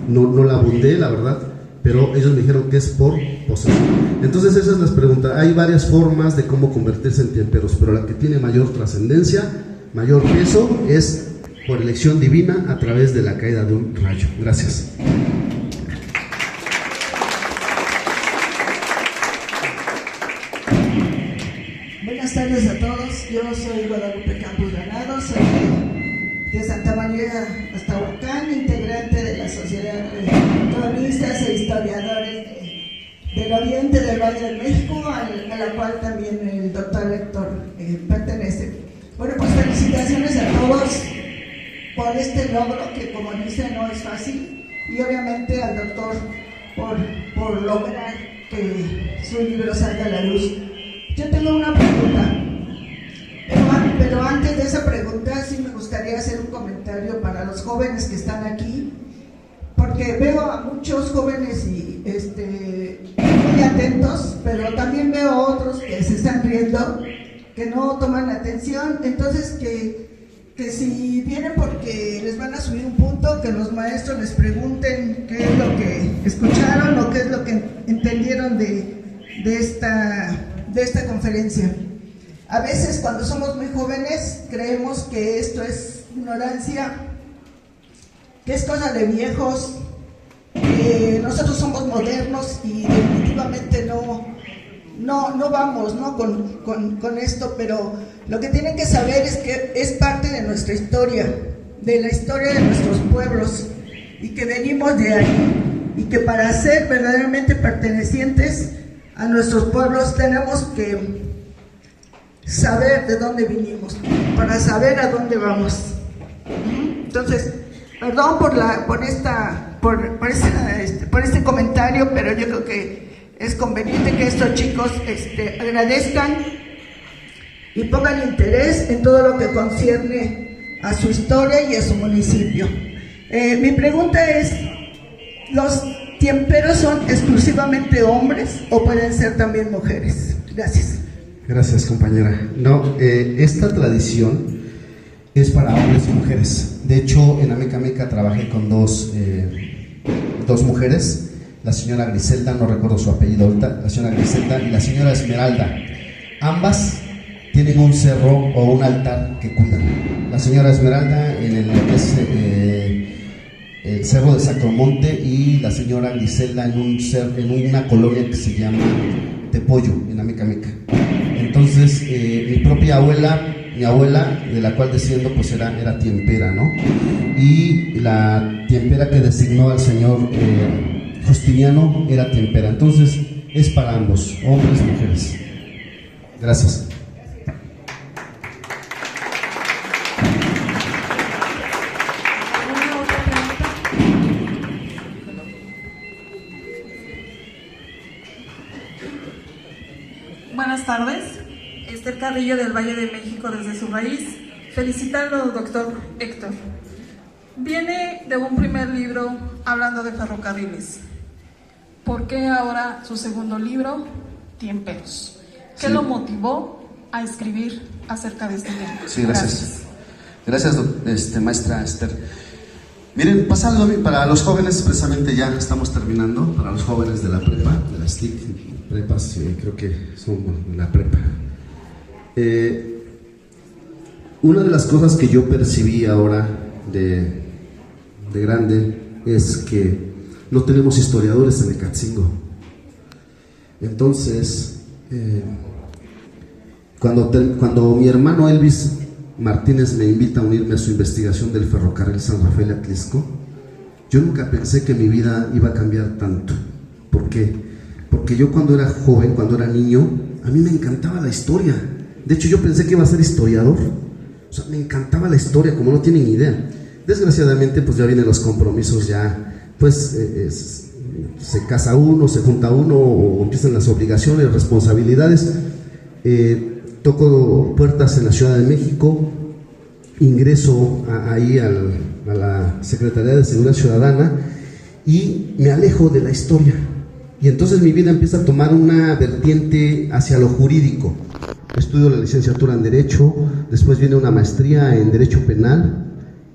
no la abundé, la verdad, pero ellos me dijeron que es por posesión. Entonces esa es la pregunta. Hay varias formas de cómo convertirse en tiemperos, pero la que tiene mayor trascendencia, mayor peso, es por elección divina a través de la caída de un rayo. Gracias. Buenas tardes a todos, yo soy Guadalupe Campos Ganado, soy de Santa María Aztahuacán, integrante de la Sociedad de Cronistas e Historiadores del Oriente del Valle de México, a la cual también el doctor Héctor pertenece. Bueno, pues felicitaciones a todos por este logro que, como dice, no es fácil, y obviamente al doctor por lograr que su libro salga a la luz. Yo tengo una pregunta, pero antes de esa pregunta sí me gustaría hacer un comentario para los jóvenes que están aquí, porque veo a muchos jóvenes y muy atentos, pero también veo a otros que se están riendo, que no toman atención. Entonces que si vienen porque les van a subir un punto, que los maestros les pregunten qué es lo que escucharon o qué es lo que entendieron de esta conferencia. A veces cuando somos muy jóvenes creemos que esto es ignorancia, que es cosa de viejos, que nosotros somos modernos y definitivamente no vamos, ¿no? con esto, pero lo que tienen que saber es que es parte de nuestra historia, de la historia de nuestros pueblos, y que venimos de ahí, y que para ser verdaderamente pertenecientes a nuestros pueblos tenemos que saber de dónde vinimos para saber a dónde vamos. Entonces, perdón por este comentario, pero yo creo que es conveniente que estos chicos agradezcan y pongan interés en todo lo que concierne a su historia y a su municipio. Mi pregunta es, ¿los tiemperos son exclusivamente hombres o pueden ser también mujeres? Gracias. Gracias, compañera. No, esta tradición es para hombres y mujeres. De hecho, en Ameca Meca trabajé con dos mujeres, la señora Griselda, no recuerdo su apellido ahorita, la señora Griselda y la señora Esmeralda. Ambas tienen un cerro o un altar que cuidan. La señora Esmeralda en el cerro de Sacromonte, y la señora Griselda en una colonia que se llama Tepollo, en Ameca Meca. Entonces, mi abuela, de la cual desciendo, pues era tiempera, ¿no? Y la tiempera que designó al señor Justiniano era tiempera. Entonces, es para ambos, hombres y mujeres. Gracias. Buenas tardes, Esther Carrillo del Valle de México desde su raíz. Felicitarlo, doctor Héctor. Viene de un primer libro hablando de ferrocarriles. ¿Por qué ahora su segundo libro, Tiemperos? ¿Qué lo motivó a escribir acerca de este tema? Sí, gracias. Gracias, maestra Esther. Miren, pasa algo para los jóvenes, precisamente ya estamos terminando, para los jóvenes de la prepa, de las TIC, prepas, creo que son la prepa. Una de las cosas que yo percibí ahora de grande es que no tenemos historiadores en Ecatzingo. Entonces, cuando mi hermano Elvis Martínez me invita a unirme a su investigación del ferrocarril San Rafael Atlisco, yo nunca pensé que mi vida iba a cambiar tanto. ¿Por qué? Porque yo cuando era joven, cuando era niño, a mí me encantaba la historia. De hecho, yo pensé que iba a ser historiador. O sea, me encantaba la historia, como no tienen idea. Desgraciadamente, pues ya vienen los compromisos ya pues se casa uno, se junta uno, o empiezan las obligaciones, responsabilidades. Toco puertas en la Ciudad de México, ingreso ahí a la Secretaría de Seguridad Ciudadana y me alejo de la historia. Y entonces mi vida empieza a tomar una vertiente hacia lo jurídico. Estudio la licenciatura en Derecho, después viene una maestría en Derecho Penal,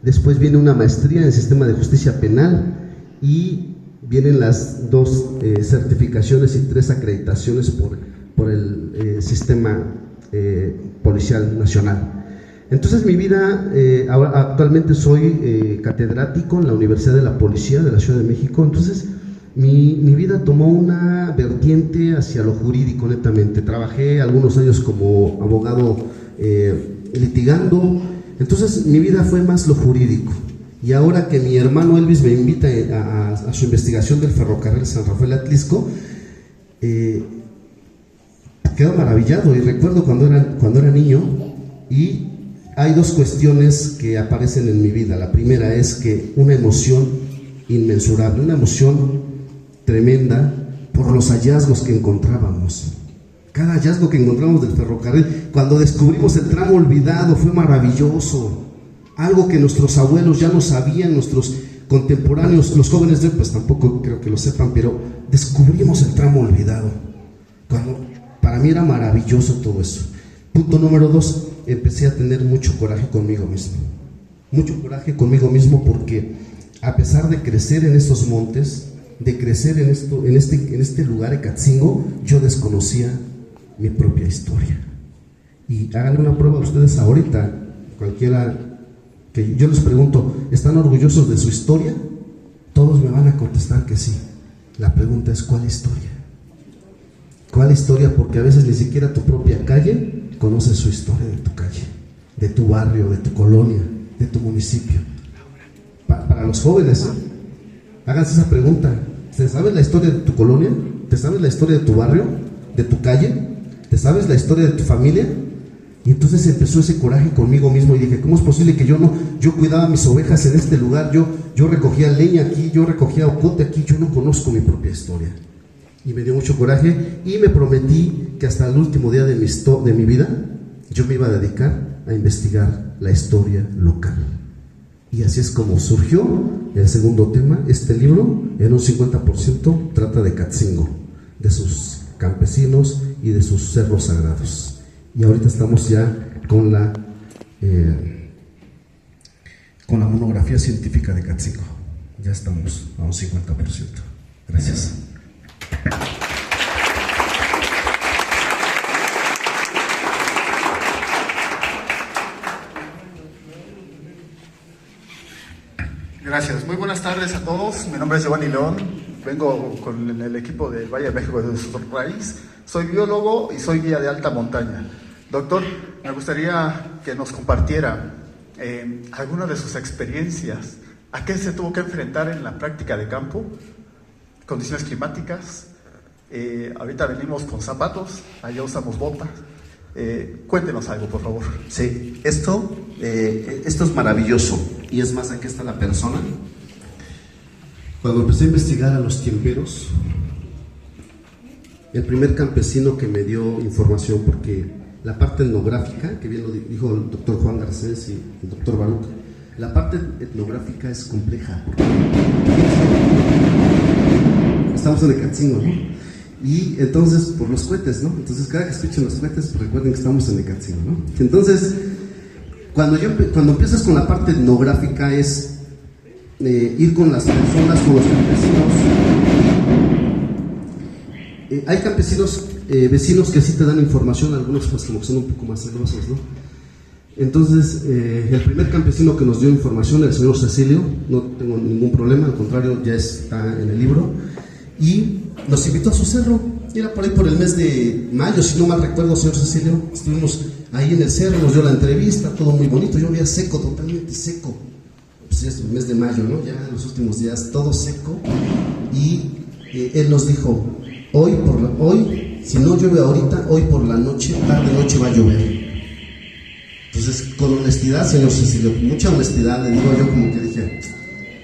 después viene una maestría en Sistema de Justicia Penal y vienen las 2 certificaciones y 3 acreditaciones por el Sistema Policial Nacional. Entonces mi vida, actualmente soy catedrático en la Universidad de la Policía de la Ciudad de México. Entonces mi vida tomó una vertiente hacia lo jurídico netamente. Trabajé algunos años como abogado litigando, entonces mi vida fue más lo jurídico. Y ahora que mi hermano Elvis me invita a su investigación del ferrocarril San Rafael Atlisco, quedo maravillado y recuerdo cuando era niño, y hay 2 cuestiones que aparecen en mi vida. La primera es que una emoción inmensurable, una emoción tremenda por los hallazgos que encontrábamos. Cada hallazgo que encontramos del ferrocarril, cuando descubrimos el tramo olvidado, fue maravilloso. Algo que nuestros abuelos ya no sabían, nuestros contemporáneos, los jóvenes de hoy pues tampoco creo que lo sepan, pero descubrimos el tramo olvidado. Para mí era maravilloso todo eso. Punto número 2, empecé a tener mucho coraje conmigo mismo. Mucho coraje conmigo mismo porque a pesar de crecer en estos montes, de crecer en este lugar de Ecatzingo, yo desconocía mi propia historia. Y hagan una prueba ustedes ahorita, cualquiera que yo les pregunto, ¿están orgullosos de su historia? Todos me van a contestar que sí. La pregunta es, ¿cuál historia? ¿Cuál historia? Porque a veces ni siquiera tu propia calle conoce su historia de tu calle, de tu barrio, de tu colonia, de tu municipio. Para los jóvenes, háganse esa pregunta. ¿Te sabes la historia de tu colonia? ¿Te sabes la historia de tu barrio? ¿De tu calle? ¿Te sabes la historia de tu familia? Y entonces empezó ese coraje conmigo mismo y dije, ¿cómo es posible que yo cuidaba mis ovejas en este lugar, yo recogía leña aquí, yo recogía ocote aquí, yo no conozco mi propia historia? Y me dio mucho coraje y me prometí que hasta el último día de mi vida yo me iba a dedicar a investigar la historia local. Y así es como surgió el segundo tema. Este libro en un 50% trata de Ecatzingo, de sus campesinos y de sus cerros sagrados. Y ahorita estamos ya con la monografía científica de Ecatzingo. Ya estamos a un 50%. Gracias. Gracias, muy buenas tardes a todos. Mi nombre es Giovanni León, vengo con el equipo del Valle de México de su raíz. Soy biólogo y soy guía de alta montaña. Doctor, me gustaría que nos compartiera alguna de sus experiencias. ¿A qué se tuvo que enfrentar en la práctica de campo? Condiciones climáticas. Ahorita venimos con zapatos, allá usamos botas. Cuéntenos algo, por favor. Sí, esto es maravilloso. Y es más, aquí está la persona. Cuando empecé a investigar a los tiemperos, el primer campesino que me dio información, porque la parte etnográfica, que bien lo dijo el doctor Juan Garcés y el doctor Baruch, la parte etnográfica es compleja. Estamos en Ecatzingo, ¿no? Y entonces, por los cohetes, ¿no? Entonces, cada que escuchen los cohetes, pues recuerden que estamos en Ecatzingo, ¿no? Entonces, cuando empiezas con la parte etnográfica es ir con las personas, con los campesinos. Hay campesinos, vecinos que sí te dan información, algunos pues como que son un poco más celosos, ¿no? Entonces, el primer campesino que nos dio información, el señor Cecilio, no tengo ningún problema, al contrario, ya está en el libro, y nos invitó a su cerro. Era por ahí por el mes de mayo, si no mal recuerdo, señor Cecilio. Estuvimos ahí en el cerro, nos dio la entrevista, todo muy bonito. Yo veía seco, totalmente seco. Pues ya es el mes de mayo, ¿no? Ya en los últimos días, todo seco. Y él nos dijo, hoy, si no llueve ahorita, hoy por la noche, tarde noche va a llover. Entonces, con honestidad, señor Cecilio, con mucha honestidad, le digo yo como que dije,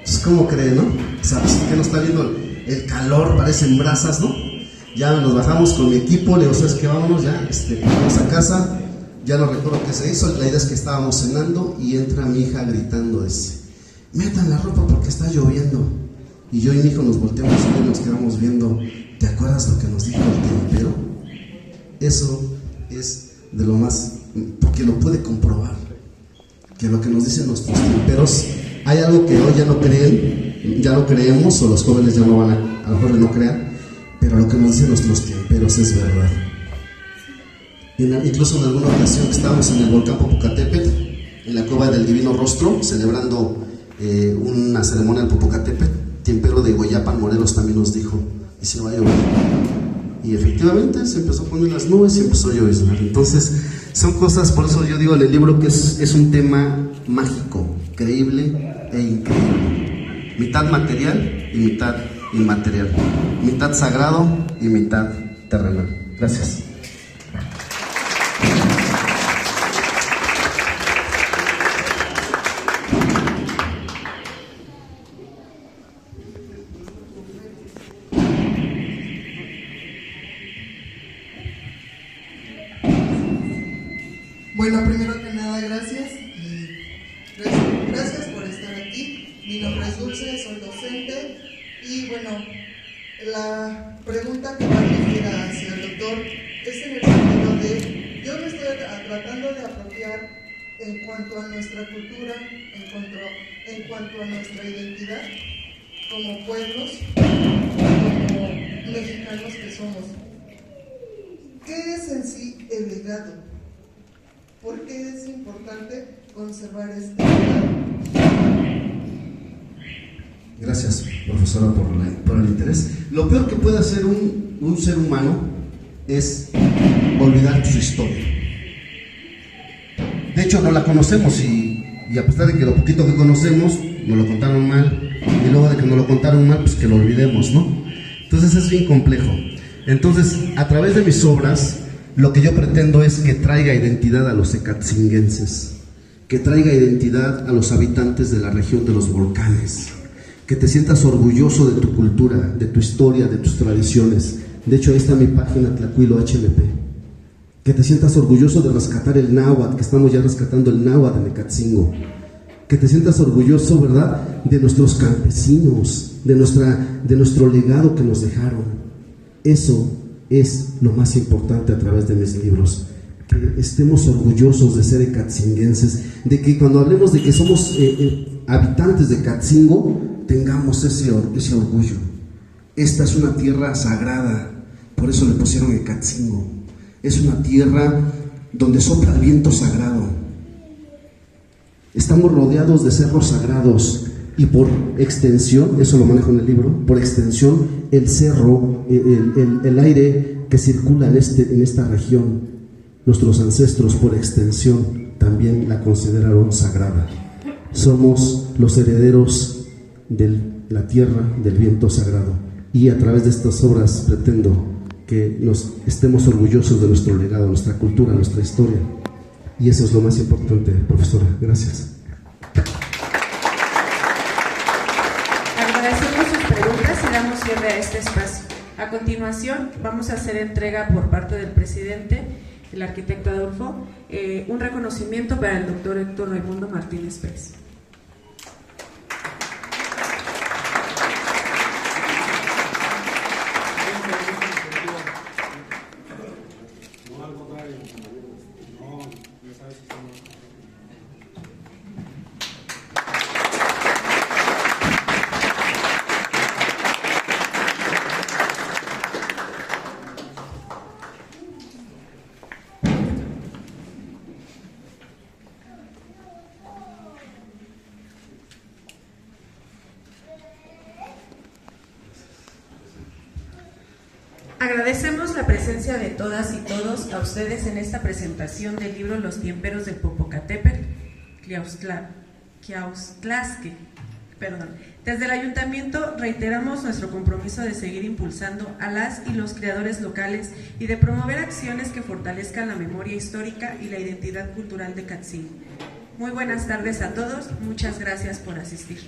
Pues, ¿cómo cree, no? O sea, pues, que nos está viendo el calor, parecen brasas, ¿no? Ya nos bajamos con mi equipo, le digo, ¿sabes qué? Vámonos ya, vamos a casa. Ya no recuerdo qué se hizo, la idea es que estábamos cenando y entra mi hija gritando, metan la ropa porque está lloviendo. Y yo y mi hijo nos volteamos y nos quedamos viendo. ¿Te acuerdas lo que nos dijo el tempero? Eso es de lo más, porque lo puede comprobar, que lo que nos dicen nuestros temperos, hay algo que hoy ya no creen, ya no creemos, o los jóvenes ya no van a lo mejor no crean, pero lo que nos dicen nuestros temperos es verdad. Incluso en alguna ocasión que estábamos en el volcán Popocatépetl, en la cueva del Divino Rostro, celebrando una ceremonia del Popocatépetl, Tempero de Goyapan, Morelos, también nos dijo, y se va a llover. Y efectivamente se empezó a poner las nubes y empezó a llover. Entonces son cosas, por eso yo digo en el libro que es un tema mágico, creíble e increíble. Mitad material y mitad inmaterial. Mitad sagrado y mitad terrenal. Gracias. Bueno, primero que nada, gracias. Gracias por estar aquí. Mi nombre es Dulce, soy docente. Y bueno, la pregunta que va dirigida hacia el doctor es en el sentido de, yo me estoy tratando de apropiar en cuanto a nuestra cultura, en cuanto a nuestra identidad como pueblos, como mexicanos que somos. ¿Qué es en sí el legado? ¿Por qué es importante conservar este legado? Gracias, profesora, por el interés. Lo peor que puede hacer un ser humano es olvidar su historia. De hecho, no la conocemos y a pesar de que lo poquito que conocemos, nos lo contaron mal, y luego de que nos lo contaron mal, pues que lo olvidemos, ¿no? Entonces es bien complejo. Entonces, a través de mis obras, lo que yo pretendo es que traiga identidad a los ecatzinguenses, que traiga identidad a los habitantes de la región de los volcanes, que te sientas orgulloso de tu cultura, de tu historia, de tus tradiciones. De hecho, ahí está mi página Tlacuilo HMP. Que te sientas orgulloso de rescatar el náhuatl, que estamos ya rescatando el náhuatl en Ecatzingo. Que te sientas orgulloso, ¿verdad?, de nuestros campesinos, de nuestro legado que nos dejaron. Eso es lo más importante a través de mis libros, que estemos orgullosos de ser ecatzinguenses, de que cuando hablemos de que somos habitantes de Ecatzingo, tengamos ese orgullo. Esta es una tierra sagrada, por eso le pusieron Ecatzingo. Es una tierra donde sopla el viento sagrado. Estamos rodeados de cerros sagrados y por extensión, eso lo manejo en el libro, por extensión el cerro, el aire que circula en esta región, nuestros ancestros por extensión también la consideraron sagrada. Somos los herederos de la tierra, del viento sagrado, y a través de estas obras pretendo que nos estemos orgullosos de nuestro legado, nuestra cultura, nuestra historia, y eso es lo más importante, profesora. Gracias. Agradecemos sus preguntas y damos cierre a este espacio. A continuación, vamos a hacer entrega por parte del presidente, el arquitecto Adolfo, un reconocimiento para el doctor Héctor Raimundo Martínez Pérez. Agradecemos la presencia de todas y todos a ustedes en esta presentación del libro Los Tiemperos del Popocatépetl, Quiaustlasque. Desde el Ayuntamiento reiteramos nuestro compromiso de seguir impulsando a las y los creadores locales y de promover acciones que fortalezcan la memoria histórica y la identidad cultural de Ecatzingo. Muy buenas tardes a todos, muchas gracias por asistir.